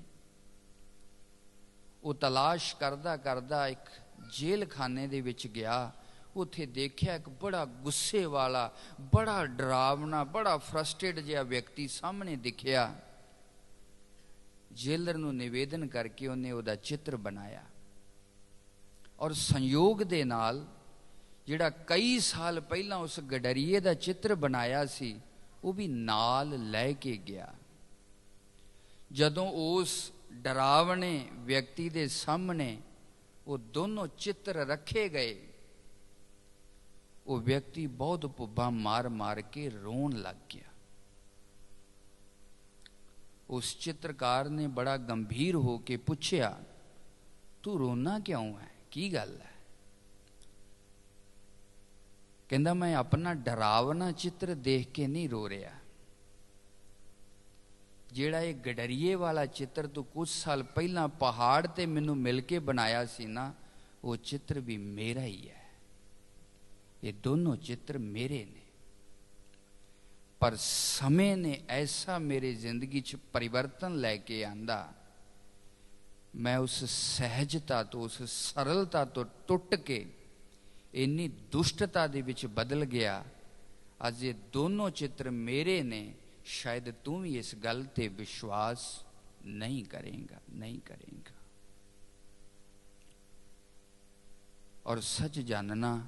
ਉਹ ਤਲਾਸ਼ ਕਰਦਾ ਕਰਦਾ ਇੱਕ ਜੇਲ੍ਹ ਖਾਨੇ ਦੇ ਵਿੱਚ ਗਿਆ। ਉੱਥੇ ਦੇਖਿਆ ਇੱਕ ਬੜਾ ਗੁੱਸੇ ਵਾਲਾ, ਬੜਾ ਡਰਾਵਨਾ, ਬੜਾ ਫਰਸਟ੍ਰੇਟ ਜਿਹਾ ਵਿਅਕਤੀ ਸਾਹਮਣੇ ਦਿਖਿਆ। ਜੇਲਰ ਨੂੰ ਨਿਵੇਦਨ ਕਰਕੇ ਉਹਨੇ ਉਹਦਾ ਚਿੱਤਰ ਬਣਾਇਆ। ਔਰ ਸੰਯੋਗ ਦੇ ਨਾਲ ਜਿਹੜਾ ਕਈ ਸਾਲ ਪਹਿਲਾਂ ਉਸ ਗਡਰੀਏ ਦਾ ਚਿੱਤਰ ਬਣਾਇਆ ਸੀ, ਉਹ ਵੀ ਨਾਲ ਲੈ ਕੇ ਗਿਆ। ਜਦੋਂ ਉਸ ਡਰਾਵਣੇ ਵਿਅਕਤੀ ਦੇ ਸਾਹਮਣੇ ਉਹ ਦੋਨੋਂ ਚਿੱਤਰ ਰੱਖੇ ਗਏ, ਉਹ ਵਿਅਕਤੀ ਬਹੁਤ ਪੁੱਬਾਂ ਮਾਰ ਮਾਰ ਕੇ ਰੋਣ ਲੱਗ ਗਿਆ। ਉਸ ਚਿੱਤਰਕਾਰ ਨੇ ਬੜਾ ਗੰਭੀਰ ਹੋ ਕੇ ਪੁੱਛਿਆ, ਤੂੰ ਰੋਣਾ ਕਿਉਂ ਹੈ, ਕੀ ਗੱਲ ਹੈ? ਕਹਿੰਦਾ, ਮੈਂ ਆਪਣਾ ਡਰਾਵਨਾ ਚਿੱਤਰ ਦੇਖ ਕੇ ਨਹੀਂ ਰੋ ਰਿਹਾ। ਜਿਹੜਾ ਇਹ ਗਡਰੀਏ ਵਾਲਾ ਚਿੱਤਰ ਤੂੰ ਕੁਝ ਸਾਲ ਪਹਿਲਾਂ ਪਹਾੜ ਤੇ ਮੈਨੂੰ ਮਿਲ ਕੇ ਬਣਾਇਆ ਸੀ ਨਾ, ਉਹ ਚਿੱਤਰ ਵੀ ਮੇਰਾ ਹੀ ਹੈ। ਇਹ ਦੋਨੋਂ ਚਿੱਤਰ ਮੇਰੇ ਨੇ। ਪਰ ਸਮੇਂ ਨੇ ਐਸਾ ਮੇਰੇ ਜ਼ਿੰਦਗੀ 'ਚ ਪਰਿਵਰਤਨ ਲੈ ਕੇ ਆਂਦਾ, ਮੈਂ ਉਸ ਸਹਿਜਤਾ ਤੋਂ, ਉਸ ਸਰਲਤਾ ਤੋਂ ਟੁੱਟ ਕੇ ਇੰਨੀ ਦੁਸ਼ਟਤਾ ਦੇ ਵਿੱਚ ਬਦਲ ਗਿਆ। ਅੱਜ ਇਹ ਦੋਨੋਂ ਚਿੱਤਰ ਮੇਰੇ ਨੇ। ਸ਼ਾਇਦ ਤੂੰ ਵੀ ਇਸ ਗੱਲ ਤੇ ਵਿਸ਼ਵਾਸ ਨਹੀਂ ਕਰੇਗਾ, ਨਹੀਂ ਕਰੇਗਾ। ਔਰ ਸੱਚ ਜਾਣਨਾ,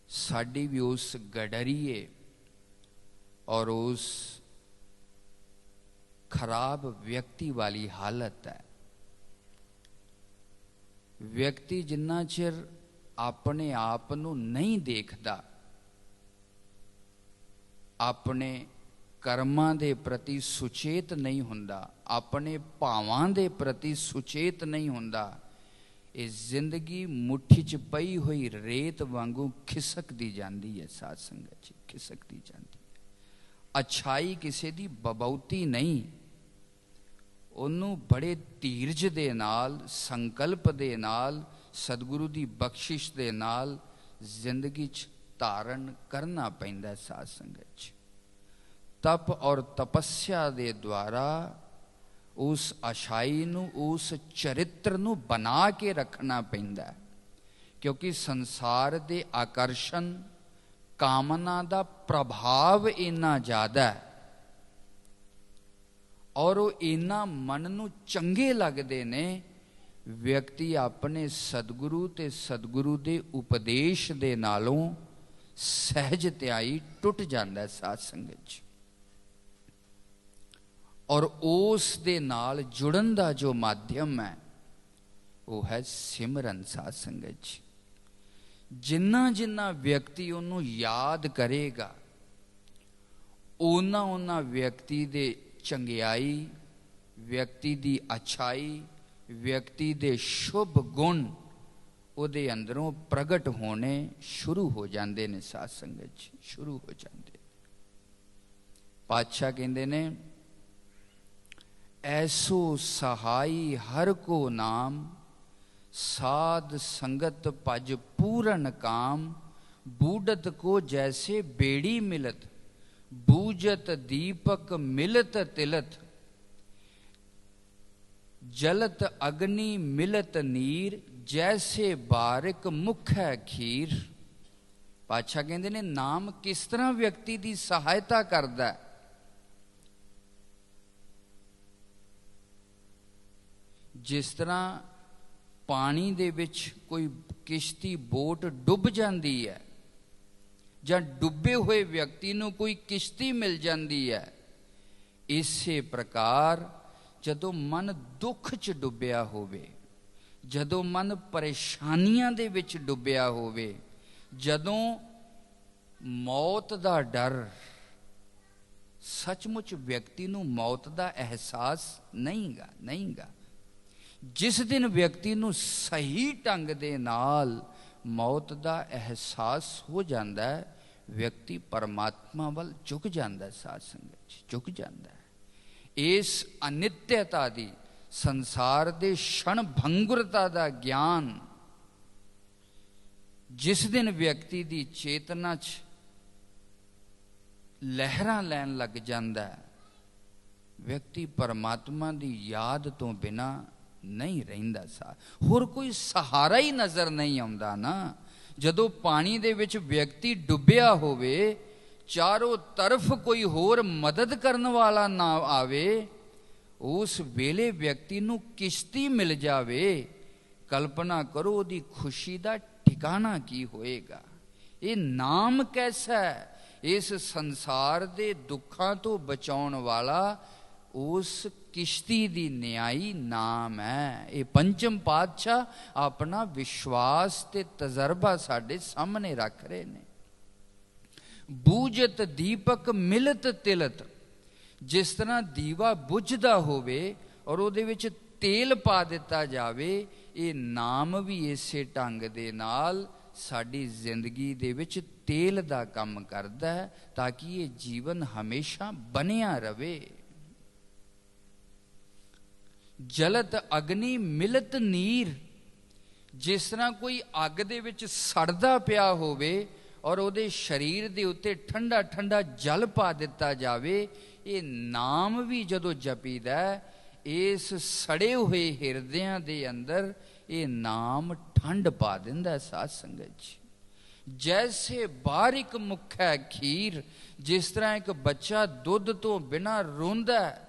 ਸਾਡੀ ਵੀ ਉਸ ਗਡਰੀਏ ਔਰ ਉਸ ਖਰਾਬ ਵਿਅਕਤੀ ਵਾਲੀ ਹਾਲਤ ਹੈ। ਵਿਅਕਤੀ ਜਿੰਨਾ ਚਿਰ ਆਪਣੇ ਆਪ ਨੂੰ ਨਹੀਂ ਦੇਖਦਾ, ਆਪਣੇ ਕਰਮਾਂ ਦੇ ਪ੍ਰਤੀ ਸੁਚੇਤ ਨਹੀਂ ਹੁੰਦਾ, ਆਪਣੇ ਭਾਵਾਂ ਦੇ ਪ੍ਰਤੀ ਸੁਚੇਤ ਨਹੀਂ ਹੁੰਦਾ, ਇਹ ਜ਼ਿੰਦਗੀ ਮੁੱਠੀ 'ਚ ਪਈ ਹੋਈ ਰੇਤ ਵਾਂਗੂ ਖਿਸਕਦੀ ਜਾਂਦੀ ਹੈ। ਸਾਧ ਸੰਗਤ ਜੀ, ਖਿਸਕਦੀ ਜਾਂਦੀ ਹੈ। ਅੱਛਾਈ ਕਿਸੇ ਦੀ ਬਬੌਤੀ ਨਹੀਂ, ਉਹਨੂੰ ਬੜੇ ਧੀਰਜ ਦੇ ਨਾਲ, ਸੰਕਲਪ ਦੇ ਨਾਲ, ਸਤਿਗੁਰੂ ਦੀ ਬਖਸ਼ਿਸ਼ ਦੇ ਨਾਲ ਜ਼ਿੰਦਗੀ 'ਚ ਧਾਰਨ ਕਰਨਾ ਪੈਂਦਾ। ਸਾਧ ਸੰਗਤ 'ਚ ਤਪ ਔਰ ਤਪੱਸਿਆ ਦੇ ਦੁਆਰਾ ਉਸ ਅਛਾਈ ਨੂੰ, ਉਸ ਚਰਿੱਤਰ ਨੂੰ ਬਣਾ ਕੇ ਰੱਖਣਾ ਪੈਂਦਾ। क्योंकि संसार दे आकर्षण कामना दा प्रभाव इन्ना ज़्यादा है और वो इन्ना मन नूं चंगे लगते ने, व्यक्ति अपने सतगुरु ते सतगुरु दे उपदेश दे नालों सहजत्याई टुट जाता है साध संगत च, और उस दे नाल जुड़न दा जो माध्यम है वो है सिमरन साध संगत च। जिन्ना जिन्ना व्यक्ति उन्हों याद करेगा उन्ना उन्ना व्यक्ति दे चंगियाई, व्यक्ति दी अच्छाई, व्यक्ति दे शुभ गुण उहदे अंदरों प्रगट होने शुरू हो जाते ने साध संगत जी, शुरू हो जाते। पातशाह कहते ने ऐसो सहाई हर को नाम, साध संगत भज पूरन काम, बूढ़त को जैसे बेड़ी मिलत, बूझत दीपक मिलत तिलत, जलत अग्नि मिलत नीर, जैसे बारिक मुख है खीर। पातशाह कहते ने नाम किस तरह व्यक्ति की सहायता करता है। जिस तरह पानी दे विच कोई किश्ती बोट डुब जाती है ਜਾਂ डुबे हुए व्यक्ति ਨੂੰ कोई किश्ती मिल जाती है, इसे प्रकार जदों मन दुख च डुबिया होवे, जदों मन परेशानियां दे विच डुबिया होवे, जदों मौत दा डर, सचमुच व्यक्ति नूं मौत दा एहसास नहींगा। जिस दिन व्यक्ति नूं सही ढंग दे नाल मौत दा एहसास हो जाता है, व्यक्ति परमात्मा वल झुक जाता है, साध संगत झुक जाता है। इस अनित्यता दी, संसार दे क्षण भंगुरता दा ज्ञान जिस दिन व्यक्ति दी चेतना च लहरां लैन लग जाता है, व्यक्ति परमात्मा दी याद तो बिना नहीं रहिंदा सा, होर कोई सहारा ही नज़र नहीं आउंदा ना। जदों पानी दे विच व्यक्ति डुबिया होवे, चारों तरफ कोई होर मदद करने वाला ना आवे, उस वेले व्यक्ति नूं किश्ती मिल जावे, कल्पना करो उहदी खुशी दा ठिकाना की होएगा। ये नाम कैसा है, इस संसार दे दुखां तो बचाउण वाला उस किश्ती दी न्याई नाम है। ये पंचम पातशाह अपना विश्वास ते तजर्बा साडे सामने रख रहे ने। बूझत दीपक मिलत तिलत, जिस तरह दीवा बुझदा होवे और उहदे विच तेल पा दिता जावे, ये नाम भी इसे ढंग दे नाल साडी जिंदगी दे विच तेल दा काम करदा है, ताकि ये जीवन हमेशा बनिया रवे। जलत अग्नि मिलत नीर, जिस तरह कोई अग दे विच सड़दा पिया होवे और उहदे शरीर दे उत्ते ठंडा ठंडा जल पा दिता जावे, ये नाम भी जदों जपीदा इस सड़े हुए हिरदियां दे अंदर ये नाम ठंड पा दिंदा है। साध संगत जी, जैसे बारिक मुख है खीर, जिस तरह एक बच्चा दुध तो बिना रोंदा है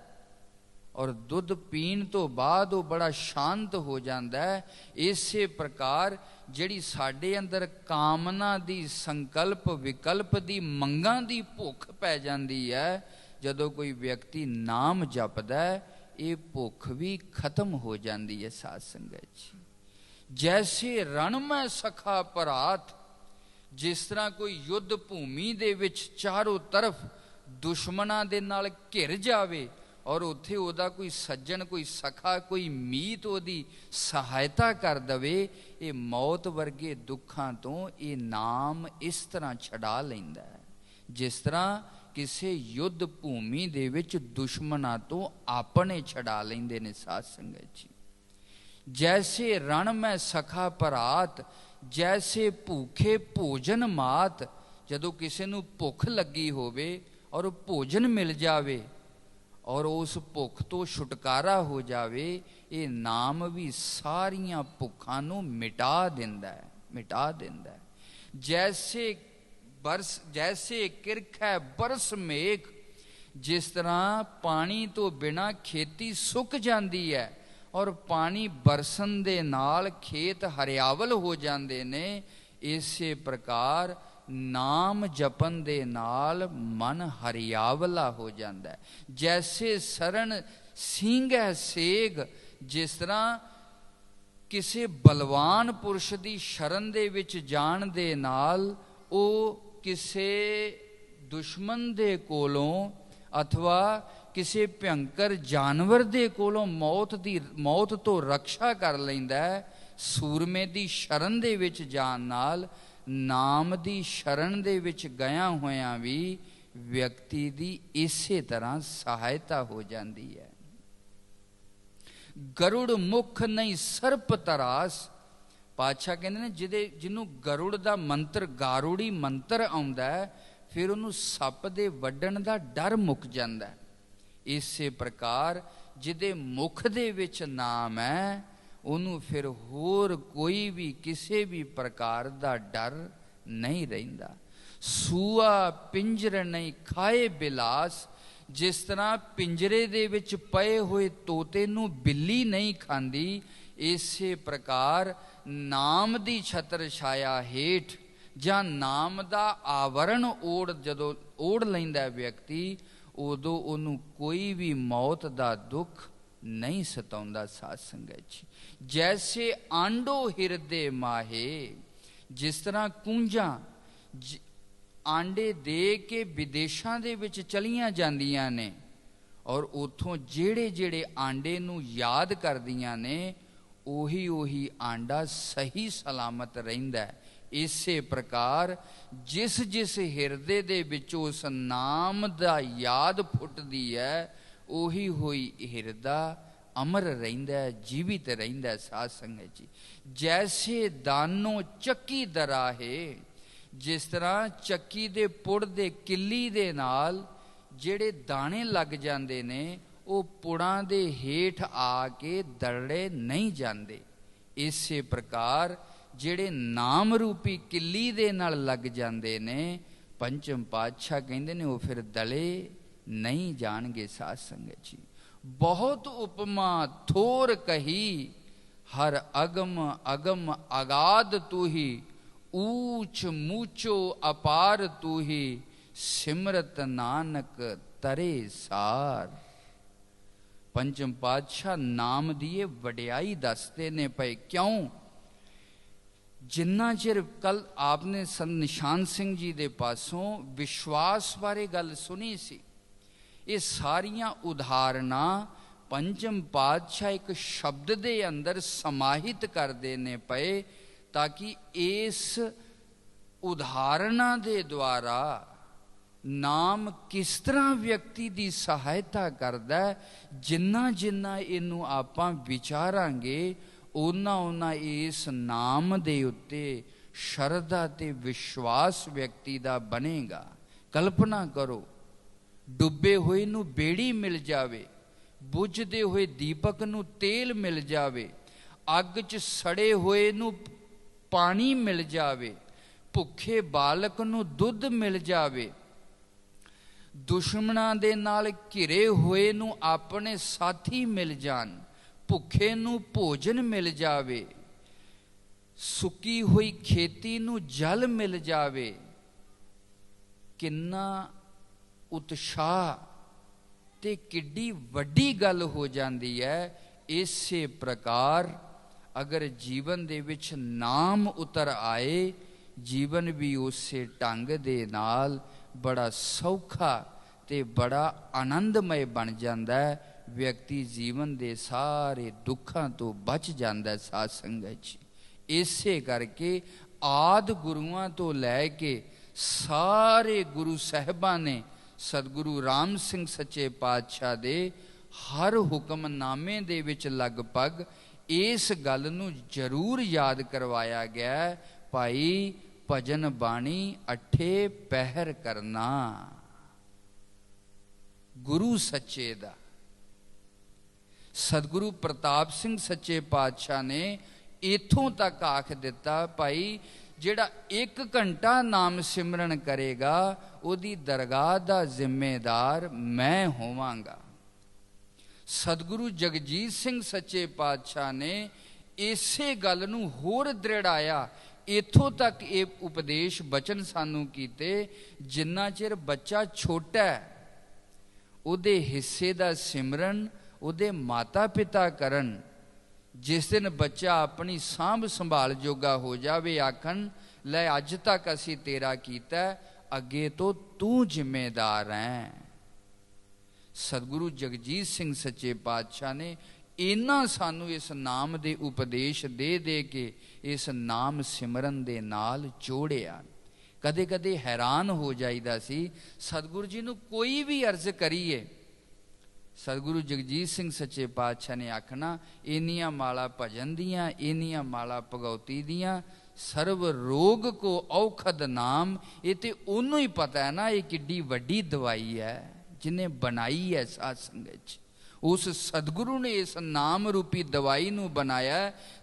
और दुध पीण तो बाद वो बड़ा शांत हो जाता है, इसे प्रकार जिहड़ी साडे अंदर कामना दी, संकल्प विकल्प दी, मंगां दी भुख पै जाती है, जदों कोई व्यक्ति नाम जपदा है, ये भुख भी खत्म हो जाती है। साध संगत जी, जैसे रणमय सखा भरात, जिस तरह कोई युद्ध भूमि दे विच चारों तरफ दुश्मनां दे नाल घिर जावे और उत्थे ओदा कोई सज्जन, कोई सखा, कोई मीत ओदी सहायता कर दवे, ये मौत वर्गे दुखां तो ये नाम इस तरह छड़ा लैंदा है, जिस तरह किसी युद्ध भूमि दे विच दुश्मनां तो अपने छड़ा लैंदे ने। साध संगत जी, जैसे रण में सखा भरात, जैसे भूखे भोजन मात, जदों किसी नूं भुख लगी होवे और भोजन मिल जावे और उस भुख तो छुटकारा हो जावे, ये नाम भी सारियां भुखां नूं मिटा दिंदा है। मिटा देंदा है। जैसे किरख है बरस मेघ, जिस तरह पानी तो बिना खेती सुक जाती है और पानी बरसन दे नाल खेत हरियावल हो जाते ने, इसे प्रकार नाम जपन दे नाल मन हरियावला हो जाता है। जैसे शरण सींघै सेग, जिस तरह किसी बलवान पुरुष की शरण दे विच जाण दे नाल ओ किसी दुश्मन दे कोलों अथवा किसी भयंकर जानवर दे कोलों मौत तो रक्षा कर लैंदा है। सूरमे दी शरण दे विच जाण नाल नाम दी शरण दे विच गया होया भी व्यक्ति दी इसे तरह सहायता हो जाती है। गरुड़ मुख नहीं सर्प तरास, पातशाह कहते ने जिन्हों गरुड़ का मंत्र गारुड़ी मंत्र आउंदा है, फिर उन्होंने सप दे वड्डण का डर मुक जाता है। इसे प्रकार जिदे मुख दे विच नाम है, उन्होंने फिर होर कोई भी किसी भी प्रकार का डर नहीं रहिंदा। सूआ पिंजर नहीं खाए बिलास, जिस तरह पिंजरे दे विच पए हुए तोते नूं बिल्ली नहीं खांदी, इसे प्रकार नाम दी छत्र छाया हेठ जां नाम दा आवरण जदों ओढ़ लैंदा व्यक्ति, उदों उन्हों कोई भी मौत दा दुख नहीं सताउंदा। साध संगत जी, जैसे आंडो हिरदे माहे, जिस तरह कूंजां आंडे दे के विदेशों दे विच चलियां जांदियां ने और उथों जेड़े जेड़े आंडे नूं याद करदियां ने, ओही आंडा सही सलामत रहिंदा है। इसे प्रकार जिस जिस हिरदे दे विचों उस नाम दा याद फुटदी है, ओही होई हिरदा अमर रहिंदा है, जीवित रहिंदा है। साध संगत जी, जैसे दानों चक्की दराहे, जिस तरह चक्की दे पुड़ दे किल्ली दे नाल जेड़े दाने लग जाते ने, वो पुड़ां दे हेठ आके दरड़े नहीं जाते। इसे प्रकार जेड़े नाम रूपी किल्ली दे नाल लग जाते ने, पंचम पातशाह कहते ने वो फिर दले नहीं जाणगे। साध संगत जी, बहुत उपमा थोर कही, हर अगम अगम अगाध तू ही, ऊंच मूचो अपार तू ही, सिमरत नानक तरे सार। पंचम पातशाह नाम दिए वडियाई दसते ने पे। क्यों? जिन्ना चिर कल आपने संत निशान सिंह जी दे पासों विश्वास बारे गल सुनी सी, ये सारियां उदाहरणां पंचम पातशाह एक शब्द दे अंदर समाहित कर देने पे, ताकि इस उदाहरणा दे द्वारा नाम किस तरह व्यक्ति की सहायता करता है, जिन्ना जिन्ना इनू आपां विचारांगे उन्ना उन्ना इस नाम दे उत्ते शरधा ते विश्वास व्यक्ति दा बनेगा। कल्पना करो, डुबे हुए नू बेड़ी मिल जावे, बुझदे हुए दीपक नू तेल मिल जावे, अग च सड़े हुए नू पानी मिल जावे, भुखे बालक नू दुध मिल जावे, दुश्मनां दे नाल घिरे हुए नू अपने साथी मिल जान, भुखे नू भोजन मिल जावे, सुकी हुई खेती नू जल मिल जावे, किन्ना उत्साह ते किड्डी वड्डी गल हो जाती है। इसे प्रकार अगर जीवन दे विच नाम उतर आए, जीवन भी उसे ढंग दे नाल बड़ा सौखा ते बड़ा आनंदमय बन जाता है। व्यक्ति जीवन दे सारे दुखों तो बच जाता है। साध संगत जी, इसे करके आदि गुरुआं तो लैके सारे गुरु साहिबां ने सतगुरु राम सिंह सच्चे पातशाह दे हर हुक्मनामे दे विच लगभग इस गल नूं जरूर याद करवाया गया, भाई भजन बाणी अठे पहर करना। गुरु सच्चे दा सतगुरु प्रताप सिंह सच्चे पातशाह ने इत्थों तक आख दिता भाई जिहड़ा 1 घंटा नाम सिमरन करेगा उहदी दरगाह दा जिम्मेदार मैं होवांगा। सतगुरु जगजीत सिंह सच्चे पातशाह ने इसे गल नूं होर दृढ़ाया। इत्थों तक ये उपदेश बचन सानू कीते, जिन्ना चिर बच्चा छोटा है उहदे हिस्से दा सिमरन उहदे माता पिता करन। जिस दिन बच्चा अपनी सांभ संभाल जोगा हो जावे, आखन लै अज तक असी तेरा कीता, अगे तो तू जिम्मेदार है। सतगुरु जगजीत सिंह सच्चे पातशाह ने इन्ना सानू इस नाम दे उपदेश दे दे के इस नाम सिमरन दे नाल जोड़िया। कदे कदे हैरान हो जाईदा सी, सतगुरु जी नूं कोई भी अर्ज करिए, सतगुरु जगजीत सिंह सच्चे पातशाह ने आखना इन्नियां माला भजन दियां, इन्नियां माला भगवती दियां, सर्व रोग को औखद नाम। ये तो उन्हों ही पता है ना ये किड्डी वड्डी दवाई है जिन्हें बनाई है साध संगत। उस सतगुरु ने इस नाम रूपी दवाई नूं बनाया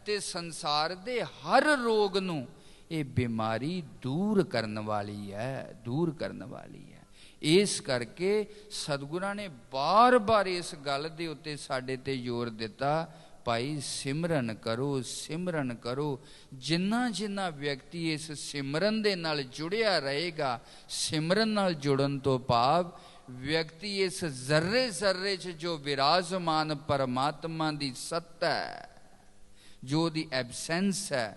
ते संसार दे हर रोग नूं ये बीमारी दूर करने वाली है, दूर करने वाली है। इस करके सतगुरां ने बार बार इस गल दे उत्ते साडे ते जोर दिता, भाई सिमरन करो, सिमरन करो। जिन्ना जिन्ना व्यक्ति इस सिमरन दे नाल जुड़िया रहेगा, सिमरन नाल जुड़न तो भाव व्यक्ति इस जर्रे जर्रे च जो विराजमान परमात्मा दी सत्ता है, जो दी एबसेंस है,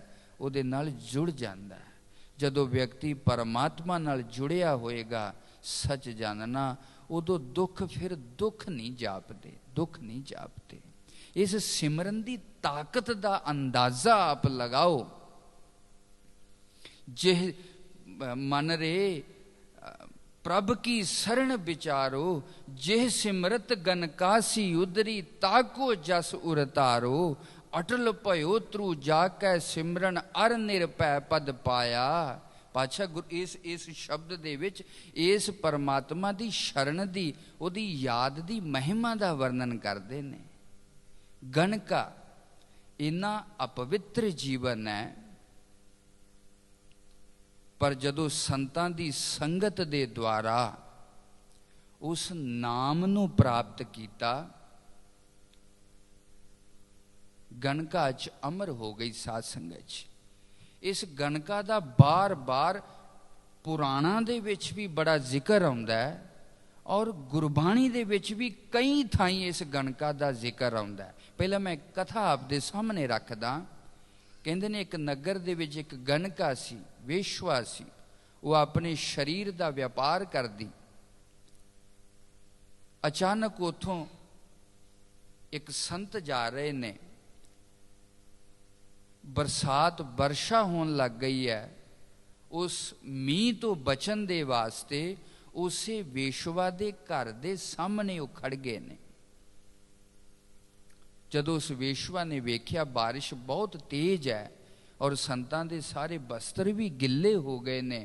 उहदे नाल जुड़ जांदा है। जदों व्यक्ति परमात्मा नाल जुड़िया होएगा, सच जानना उदों दुख फिर दुख नहीं जापदे, दुख नहीं जापदे। इस सिमरन दी ताकत दा अंदाजा आप लगाओ। जिह मन रे प्रभ की शरण विचारो, जिह सिमरत गनकासी उदरी, ताको जस उरतारो। अटल भयो त्रु जाकै सिमरन, अर निरभै पद पाया। पातशाह इस शब्द दे विच इस परमात्मा दी शरण दी, उहदी याद दी महिमा दा वर्णन करदे ने। गणका इन्ना अपवित्र जीवन है, पर जदों संतां दी संगत दे द्वारा उस नाम नूं प्राप्त कीता, गणका च अमर हो गई साध संगत च। इस गणका दा बार बार पुराणा दे विच भी बड़ा जिक्र आउंदा है और गुरबाणी दे विच भी कई थाई इस गणका दा जिक्र आउंदा है। पहला मैं कथा आप दे सामने रखदा। कहंदे ने एक नगर दे विच एक गणका सी, वेश्वा सी। वो अपने शरीर दा व्यापार करदी। अचानक उथों एक संत जा रहे ने, बरसात वर्षा होने लग गई है। उस मीह तो बचन दे वास्ते उसे वेश्वा दे घर दे सामने वो खड़ गए ने। जदों उस वेश्वा ने वेख्या बारिश बहुत तेज है और संतां दे सारे बस्तर भी गिले हो गए ने,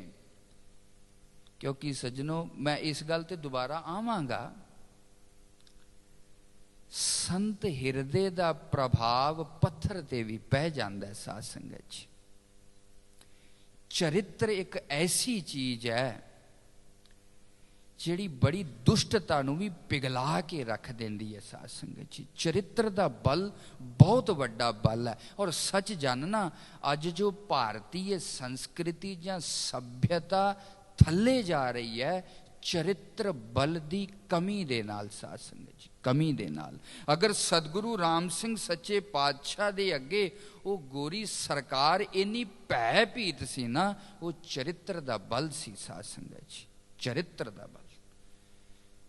क्योंकि सज्जनों मैं इस गल ते दोबारा आवांगा, संत हिरदे दा प्रभाव पत्थर ते भी पै जांदा है। साध संगत जी, चरित्र एक ऐसी चीज है जिहड़ी बड़ी दुष्टता नूं भी पिघला के रख देंदी है। साध संगत जी, चरित्र दा बल बहुत वड्डा बल है। और सच जानना अज जो भारतीय संस्कृति जां सभ्यता थल्ले जा रही है, चरित्र बल दी कमी दे नाल। साध संगत जी, कमी दे नाल। अगर सतगुरु राम सिंह सच्चे पातशाह दे अगे वो गोरी सरकार इन्नी भै भीत सी ना, वो चरित्र दा बल सी। साध संगत जी, चरित्र दा बल,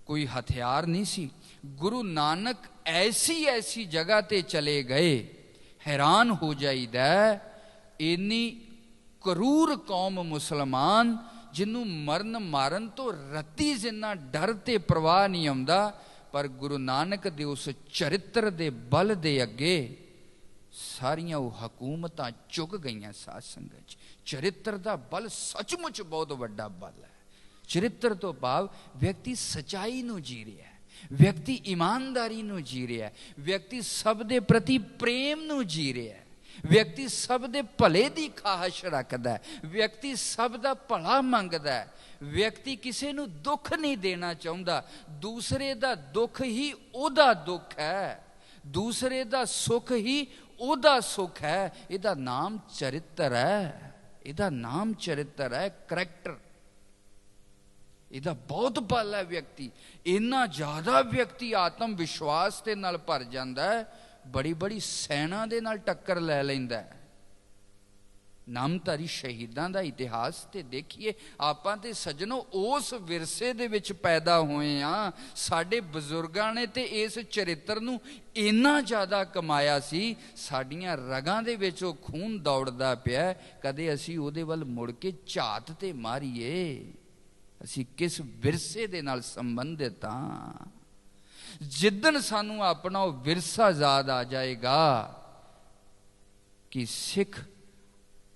कोई हथियार नहीं सी। गुरु नानक ऐसी ऐसी जगह ते चले गए, हैरान हो जाईदा, इन्नी करूर कौम मुसलमान जिन्हों मरन मारन तो रत्ती जिन्ना डर ते प्रवाह नहीं आउंदा, पर गुरु नानक दे उस चरित्र दे बल दे अगे सारियां वो हकूमतां झुक गईयां। साध संगत, चरित्र दा बल सचमुच बहुत वड्डा बल है। चरित्र तो भाव व्यक्ति सच्चाई नूं जी रहा है, व्यक्ति ईमानदारी नूं जी रहा है, व्यक्ति सब दे प्रति प्रेम नूं जी रहा है, ਵਿਅਕਤੀ ਸਭ ਦੇ ਭਲੇ ਦੀ ਖਾਹਸ਼ ਰੱਖਦਾ, ਵਿਅਕਤੀ ਸਭ ਦਾ ਭਲਾ ਮੰਗਦਾ, ਵਿਅਕਤੀ ਕਿਸੇ ਨੂੰ ਦੁੱਖ ਨਹੀਂ ਦੇਣਾ ਚਾਹੁੰਦਾ। ਦੂਸਰੇ ਦਾ ਦੁੱਖ ਹੀ ਉਹਦਾ ਦੁੱਖ ਹੈ, ਦੂਸਰੇ ਦਾ ਸੁੱਖ ਹੀ ਉਹਦਾ ਸੁੱਖ ਹੈ। ਇਹਦਾ ਨਾਮ ਚਰਿੱਤਰ ਹੈ, ਇਹਦਾ ਨਾਮ ਚਰਿੱਤਰ ਹੈ, ਕਰੈਕਟਰ। ਇਹਦਾ ਬਹੁਤ ਬਲ ਹੈ ਵਿਅਕਤੀ। ਇੰਨਾ ਜ਼ਿਆਦਾ ਵਿਅਕਤੀ ਆਤਮ ਵਿਸ਼ਵਾਸ ਦੇ ਨਾਲ ਭਰ ਜਾਂਦਾ ਹੈ, ਬੜੀ ਬੜੀ ਸੈਨਾ ਦੇ ਨਾਲ ਟੱਕਰ ਲੈ ਲੈਂਦਾ ਹੈ। ਨਾਮਧਾਰੀ ਸ਼ਹੀਦਾਂ ਦਾ ਇਤਿਹਾਸ ਤੇ ਦੇਖੀਏ। ਆਪਾਂ ਤੇ ਸੱਜਣੋ ਉਸ ਵਿਰਸੇ ਦੇ ਵਿੱਚ ਪੈਦਾ ਹੋਏ ਆ। ਸਾਡੇ ਬਜ਼ੁਰਗਾਂ ਨੇ ਤੇ ਇਸ ਚਰਿੱਤਰ ਨੂੰ ਇੰਨਾ ਜ਼ਿਆਦਾ ਕਮਾਇਆ ਸੀ, ਸਾਡੀਆਂ ਰਗਾਂ ਦੇ ਵਿੱਚ ਉਹ ਖੂਨ ਦੌੜਦਾ ਪਿਆ। ਕਦੇ ਅਸੀਂ ਉਹਦੇ ਵੱਲ ਮੁੜ ਕੇ ਝਾਤ ਤੇ ਮਾਰੀਏ, ਅਸੀਂ ਕਿਸ ਵਿਰਸੇ ਦੇ ਨਾਲ ਸੰਬੰਧਿਤ ਹਾਂ। ਜਿੱਦਣ ਸਾਨੂੰ ਆਪਣਾ ਉਹ ਵਿਰਸਾ ਯਾਦ ਆ ਜਾਏਗਾ ਕਿ ਸਿੱਖ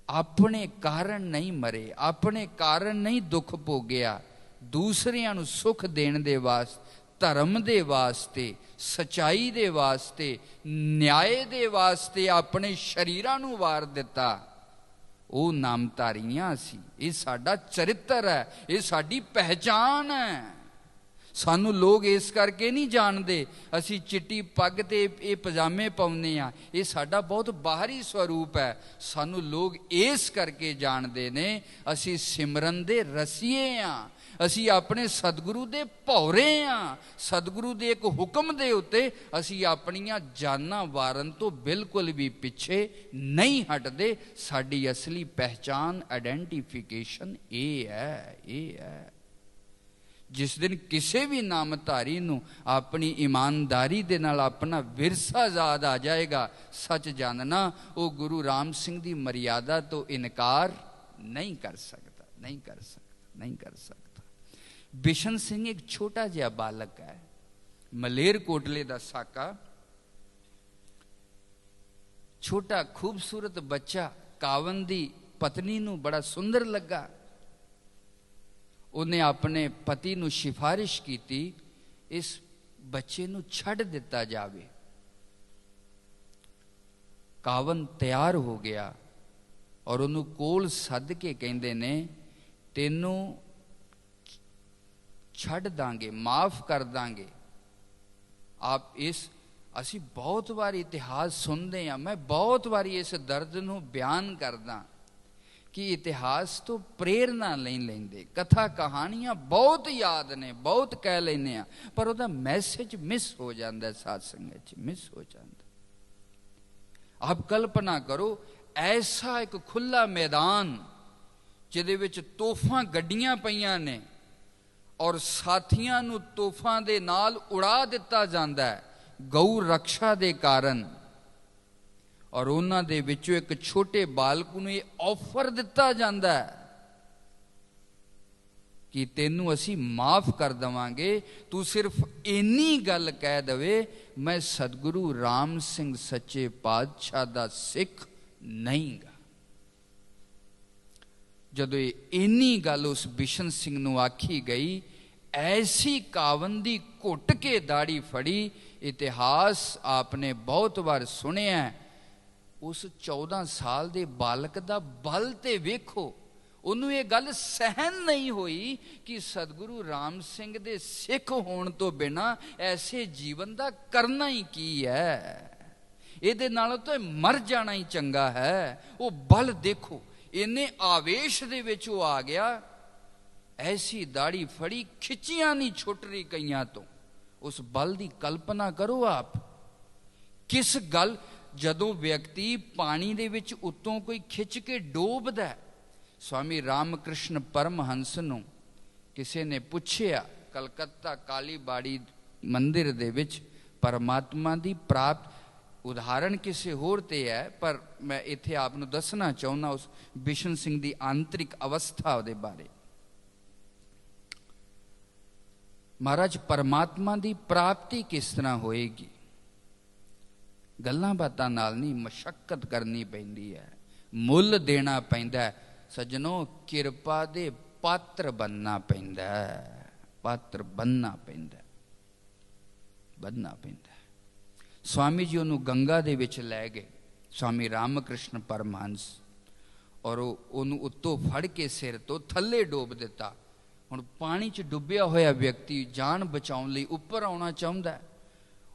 ਆਪਣੇ ਕਾਰਨ ਨਹੀਂ ਮਰੇ, ਆਪਣੇ ਕਾਰਨ ਨਹੀਂ ਦੁੱਖ ਭੋਗਿਆ, ਦੂਸਰਿਆਂ ਨੂੰ ਸੁੱਖ ਦੇਣ ਦੇ ਵਾਸਤੇ, ਧਰਮ ਦੇ ਵਾਸਤੇ, ਸਚਾਈ ਦੇ ਵਾਸਤੇ, ਨਿਆਏ ਦੇ ਵਾਸਤੇ ਆਪਣੇ ਸਰੀਰਾਂ ਨੂੰ ਵਾਰ ਦਿੱਤਾ। ਉਹ ਨਾਮਧਾਰੀਆਂ ਸੀ। ਇਹ ਸਾਡਾ ਚਰਿੱਤਰ ਹੈ, ਇਹ ਸਾਡੀ ਪਹਿਚਾਨ ਹੈ। ਸਾਨੂੰ ਲੋਕ ਇਸ ਕਰਕੇ ਨਹੀਂ ਜਾਣਦੇ ਅਸੀਂ ਚਿੱਟੀ ਪੱਗ ਤੇ ਇਹ ਪਜਾਮੇ ਪਾਉਂਦੇ ਆ, ਇਹ ਸਾਡਾ ਬਹੁਤ ਬਾਹਰੀ ਸਰੂਪ ਹੈ। ਸਾਨੂੰ ਲੋਕ ਇਸ ਕਰਕੇ ਜਾਣਦੇ ਨੇ ਅਸੀਂ ਸਿਮਰਨ ਦੇ ਰਸੀਏ ਆ, ਅਸੀਂ ਆਪਣੇ ਸਤਿਗੁਰੂ ਦੇ ਭੌਰੇ ਆ। ਸਤਿਗੁਰੂ ਦੇ ਇੱਕ ਹੁਕਮ ਦੇ ਉੱਤੇ ਅਸੀਂ ਆਪਣੀਆਂ ਜਾਨਾਂ ਵਾਰਨ ਤੋਂ ਬਿਲਕੁਲ ਵੀ ਪਿੱਛੇ ਨਹੀਂ ਹਟਦੇ। ਸਾਡੀ ਅਸਲੀ ਪਹਿਚਾਨ, ਆਇਡੈਂਟੀਫਿਕੇਸ਼ਨ ਇਹ ਹੈ, ਇਹ ਹੈ। ਜਿਸ ਦਿਨ ਕਿਸੇ ਵੀ ਨਾਮਧਾਰੀ ਨੂੰ ਆਪਣੀ ਇਮਾਨਦਾਰੀ ਦੇ ਨਾਲ ਆਪਣਾ ਵਿਰਸਾ ਯਾਦ ਆ ਜਾਏਗਾ, ਸੱਚ ਜਾਣਨਾ ਉਹ ਗੁਰੂ ਰਾਮ ਸਿੰਘ ਦੀ ਮਰਿਆਦਾ ਤੋਂ ਇਨਕਾਰ ਨਹੀਂ ਕਰ ਸਕਦਾ, ਨਹੀਂ ਕਰ ਸਕਦਾ, ਨਹੀਂ ਕਰ ਸਕਦਾ। ਬਿਸ਼ਨ ਸਿੰਘ ਇੱਕ ਛੋਟਾ ਜਿਹਾ ਬਾਲਕ ਹੈ, ਮਲੇਰਕੋਟਲੇ ਦਾ ਸਾਕਾ, ਛੋਟਾ ਖੂਬਸੂਰਤ ਬੱਚਾ। ਕਾਵਨ ਦੀ ਪਤਨੀ ਨੂੰ ਬੜਾ ਸੁੰਦਰ ਲੱਗਾ। ਉਹਨੇ ਆਪਣੇ ਪਤੀ ਨੂੰ ਸਿਫਾਰਿਸ਼ ਕੀਤੀ ਇਸ ਬੱਚੇ ਨੂੰ ਛੱਡ ਦਿੱਤਾ ਜਾਵੇ। ਕਾਵਨ ਤਿਆਰ ਹੋ ਗਿਆ ਔਰ ਉਹਨੂੰ ਕੋਲ ਸੱਦ ਕੇ ਕਹਿੰਦੇ ਨੇ ਤੈਨੂੰ ਛੱਡ ਦਾਂਗੇ, ਮਾਫ ਕਰ ਦਾਂਗੇ। ਆਪ ਇਸ ਅਸੀਂ ਬਹੁਤ ਵਾਰ ਇਤਿਹਾਸ ਸੁਣਦੇ ਹਾਂ, ਮੈਂ ਬਹੁਤ ਵਾਰੀ ਇਸ ਦਰਦ ਨੂੰ ਬਿਆਨ ਕਰਦਾ ਕਿ ਇਤਿਹਾਸ ਤੋਂ ਪ੍ਰੇਰਨਾ ਨਹੀਂ ਲੈਂਦੇ। ਕਥਾ ਕਹਾਣੀਆਂ ਬਹੁਤ ਯਾਦ ਨੇ, ਬਹੁਤ ਕਹਿ ਲੈਂਦੇ ਆ, ਪਰ ਉਹਦਾ ਮੈਸੇਜ ਮਿਸ ਹੋ ਜਾਂਦਾ, ਸਾਧ ਸੰਗਤ 'ਚ ਮਿਸ ਹੋ ਜਾਂਦਾ। ਆਪ ਕਲਪਨਾ ਕਰੋ, ਐਸਾ ਇੱਕ ਖੁੱਲਾ ਮੈਦਾਨ ਜਿਹਦੇ ਵਿੱਚ ਤੋਫਾਂ ਗੱਡੀਆਂ ਪਈਆਂ ਨੇ ਔਰ ਸਾਥੀਆਂ ਨੂੰ ਤੋਫਾਂ ਦੇ ਨਾਲ ਉਡਾ ਦਿੱਤਾ ਜਾਂਦਾ ਹੈ ਗਊ ਰਕਸ਼ਾ ਦੇ ਕਾਰਨ, ਔਰ ਉਹਨਾਂ ਦੇ ਵਿੱਚੋਂ ਇੱਕ ਛੋਟੇ ਬਾਲਕ ਨੂੰ ਇਹ ਆਫਰ ਦਿੱਤਾ ਜਾਂਦਾ ਹੈ ਕਿ ਤੈਨੂੰ ਅਸੀਂ ਮਾਫ ਕਰ ਦੇਵਾਂਗੇ, ਤੂੰ ਸਿਰਫ ਇੰਨੀ ਗੱਲ ਕਹਿ ਦੇਵੇ ਮੈਂ ਸਤਿਗੁਰੂ ਰਾਮ ਸਿੰਘ ਸੱਚੇ ਪਾਤਸ਼ਾਹ ਦਾ ਸਿੱਖ ਨਹੀਂ ਗਾ। ਜਦੋਂ ਇੰਨੀ ਗੱਲ ਉਸ ਬਿਸ਼ਨ ਸਿੰਘ ਨੂੰ ਆਖੀ ਗਈ, ਐਸੀ ਕਾਵਨ ਦੀ ਘੁੱਟ ਕੇ ਦਾੜੀ ਫੜੀ। ਇਤਿਹਾਸ ਆਪਨੇ ਬਹੁਤ ਵਾਰ ਸੁਣਿਆ। ਉਸ 14 ਸਾਲ ਦੇ ਬਾਲਕ ਦਾ ਬਲ ਤੇ ਵੇਖੋ, ਉਹਨੂੰ ਇਹ ਗੱਲ ਸਹਿਨ ਨਹੀਂ ਹੋਈ ਕਿ ਸਤਿਗੁਰੂ ਰਾਮ ਸਿੰਘ ਦੇ ਸਿੱਖ ਹੋਣ ਤੋਂ ਬਿਨਾਂ ਐਸੇ ਜੀਵਨ ਦਾ ਕਰਨਾ ਹੀ ਕੀ ਹੈ, ਇਹਦੇ ਨਾਲੋਂ ਤਾਂ ਮਰ ਜਾਣਾ ਹੀ ਚੰਗਾ ਹੈ। ਉਹ ਬਲ ਦੇਖੋ, ਇੰਨੇ ਆਵੇਸ਼ ਦੇ ਵਿੱਚ ਉਹ ਆ ਗਿਆ, ਐਸੀ ਦਾੜੀ ਫੜੀ, ਖਿੱਚੀਆਂ ਨਹੀਂ ਛੁੱਟ ਰਹੀ ਕਈਆਂ ਤੋਂ। ਉਸ ਬਲ ਦੀ ਕਲਪਨਾ ਕਰੋ ਆਪ। ਕਿਸ ਗੱਲ, ਜਦੋਂ ਵਿਅਕਤੀ ਪਾਣੀ ਦੇ ਵਿੱਚ ਉੱਤੋਂ ਕੋਈ ਖਿੱਚ ਕੇ ਡੋਬਦਾ। ਸਵਾਮੀ ਰਾਮਕ੍ਰਿਸ਼ਨ ਪਰਮਹੰਸ ਨੂੰ ਕਿਸੇ ਨੇ ਪੁੱਛਿਆ, ਕਲਕੱਤਾ ਕਾਲੀ ਬਾੜੀ ਮੰਦਿਰ ਦੇ ਵਿੱਚ ਪਰਮਾਤਮਾ ਦੀ ਪ੍ਰਾਪਤ, ਉਦਾਹਰਣ ਕਿਸੇ ਹੋਰ ਤੇ ਹੈ ਪਰ ਮੈਂ ਇੱਥੇ ਆਪ ਨੂੰ ਦੱਸਣਾ ਚਾਹੁੰਦਾ ਉਸ ਬਿਸ਼ਨ ਸਿੰਘ ਦੀ ਆਂਤਰਿਕ ਅਵਸਥਾ ਉਹਦੇ ਬਾਰੇ। ਮਹਾਰਾਜ, ਪਰਮਾਤਮਾ ਦੀ ਪ੍ਰਾਪਤੀ ਕਿਸ ਤਰ੍ਹਾਂ ਹੋਏਗੀ? ਗੱਲਾਂ ਬਾਤਾਂ ਨਾਲ ਨਹੀਂ, ਮਸ਼ੱਕਤ ਕਰਨੀ ਪੈਂਦੀ ਹੈ, ਮੁੱਲ ਦੇਣਾ ਪੈਂਦਾ ਹੈ। ਸੱਜਣੋ, ਕਿਰਪਾ ਦੇ ਪਾਤਰ ਬਣਨਾ ਪੈਂਦਾ ਹੈ, ਪਾਤਰ ਬਣਨਾ ਪੈਂਦਾ, ਬਣਨਾ ਪੈਂਦਾ। ਸਵਾਮੀ ਜੀ ਉਹਨੂੰ ਗੰਗਾ ਦੇ ਵਿੱਚ ਲੈ ਗਏ। स्वामी रामकृष्ण परमहंस, और ਉਹਨੂੰ ਉੱਤੋਂ ਫੜ ਕੇ ਸਿਰ ਤੋਂ ਥੱਲੇ ਡੋਬ ਦਿੱਤਾ। ਹੁਣ ਪਾਣੀ 'ਚ ਡੁੱਬਿਆ ਹੋਇਆ ਵਿਅਕਤੀ ਜਾਨ ਬਚਾਉਣ ਲਈ ਉੱਪਰ ਆਉਣਾ ਚਾਹੁੰਦਾ,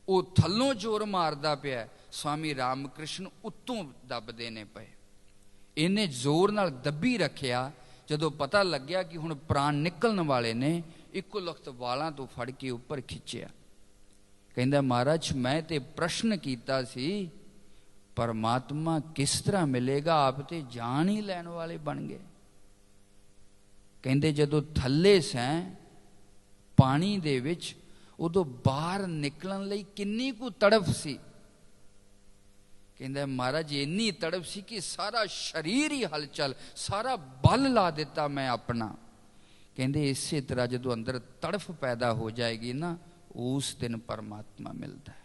ਉਹ ਥੱਲੋਂ ਜ਼ੋਰ ਮਾਰਦਾ ਪਿਆ, स्वामी रामकृष्ण ਉੱਤੋਂ ਦੱਬਦੇ ਨੇ ਪਏ। ਇਹਨੇ ਜ਼ੋਰ ਨਾਲ ਦੱਬੀ ਰੱਖਿਆ। ਜਦੋਂ ਪਤਾ ਲੱਗਿਆ ਕਿ ਹੁਣ ਪ੍ਰਾਣ ਨਿਕਲਣ ਵਾਲੇ ਨੇ, ਇੱਕੋ ਲਖਤ ਵਾਲਾਂ ਤੋਂ ਫੜ ਕੇ ਉੱਪਰ ਖਿੱਚਿਆ। ਕਹਿੰਦਾ ਮਹਾਰਾਜ ਮੈਂ ਤੇ ਪ੍ਰਸ਼ਨ ਕੀਤਾ ਸੀ, ਪਰਮਾਤਮਾ ਕਿਸ ਤਰ੍ਹਾਂ ਮਿਲੇਗਾ, ਆਪ ਤੇ ਜਾਨ ਹੀ ਲੈਣ ਵਾਲੇ ਬਣ ਗਏ। ਕਹਿੰਦੇ ਜਦੋਂ ਥੱਲੇ ਸੈਂ ਪਾਣੀ ਦੇ ਵਿੱਚ, ਉਦੋਂ ਬਾਹਰ ਨਿਕਲਣ ਲਈ ਕਿੰਨੀ ਕੁ ਤੜਫ ਸੀ। ਕਹਿੰਦਾ ਮਹਾਰਾਜ ਇੰਨੀ ਤੜਫ ਸੀ ਕਿ ਸਾਰਾ ਸਰੀਰ ਹੀ ਹਲਚਲ, ਸਾਰਾ ਬਲ ਲਾ ਦਿੱਤਾ ਮੈਂ ਆਪਣਾ। ਕਹਿੰਦੇ ਇਸੇ ਤਰ੍ਹਾਂ ਜਦੋਂ ਅੰਦਰ ਤੜਫ ਪੈਦਾ ਹੋ ਜਾਏਗੀ ਨਾ, ਉਸ ਦਿਨ ਪਰਮਾਤਮਾ ਮਿਲਦਾ ਹੈ।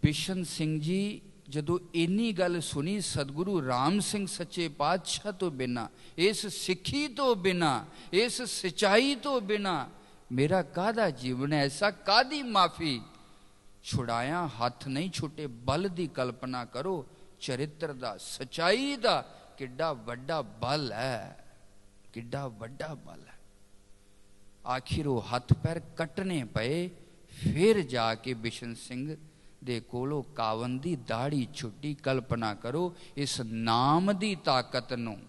ਬਿਸ਼ਨ ਸਿੰਘ ਜੀ ਜਦੋਂ ਇੰਨੀ ਗੱਲ ਸੁਣੀ, ਸਤਿਗੁਰੂ ਰਾਮ ਸਿੰਘ ਸੱਚੇ ਪਾਤਸ਼ਾਹ ਤੋਂ ਬਿਨਾਂ, ਇਸ ਸਿੱਖੀ ਤੋਂ ਬਿਨਾਂ, ਇਸ ਸਚਾਈ ਤੋਂ ਬਿਨਾਂ ਮੇਰਾ ਕਾਹਦਾ ਜੀਵਨ ਐਸਾ, ਕਾਹਦੀ ਮਾਫੀ। ਛੁਡਾਇਆ ਹੱਥ ਨਹੀਂ ਛੁੱਟੇ, ਬਲ ਦੀ ਕਲਪਨਾ ਕਰੋ, ਚਰਿੱਤਰ ਦਾ, ਸਚਾਈ ਦਾ ਕਿੱਡਾ ਵੱਡਾ ਬਲ ਹੈ, ਕਿੱਡਾ ਵੱਡਾ ਬਲ ਹੈ। ਆਖਿਰ ਉਹ ਹੱਥ ਪੈਰ ਕੱਟਣੇ ਪਏ, ਫਿਰ ਜਾ ਕੇ ਬਿਸ਼ਨ ਸਿੰਘ ਦੇ ਕੋਲੋਂ ਕਾਵਨ ਦੀ ਦਾੜੀ ਛੁੱਟੀ। ਕਲਪਨਾ ਕਰੋ ਇਸ ਨਾਮ ਦੀ ਤਾਕਤ ਨੂੰ,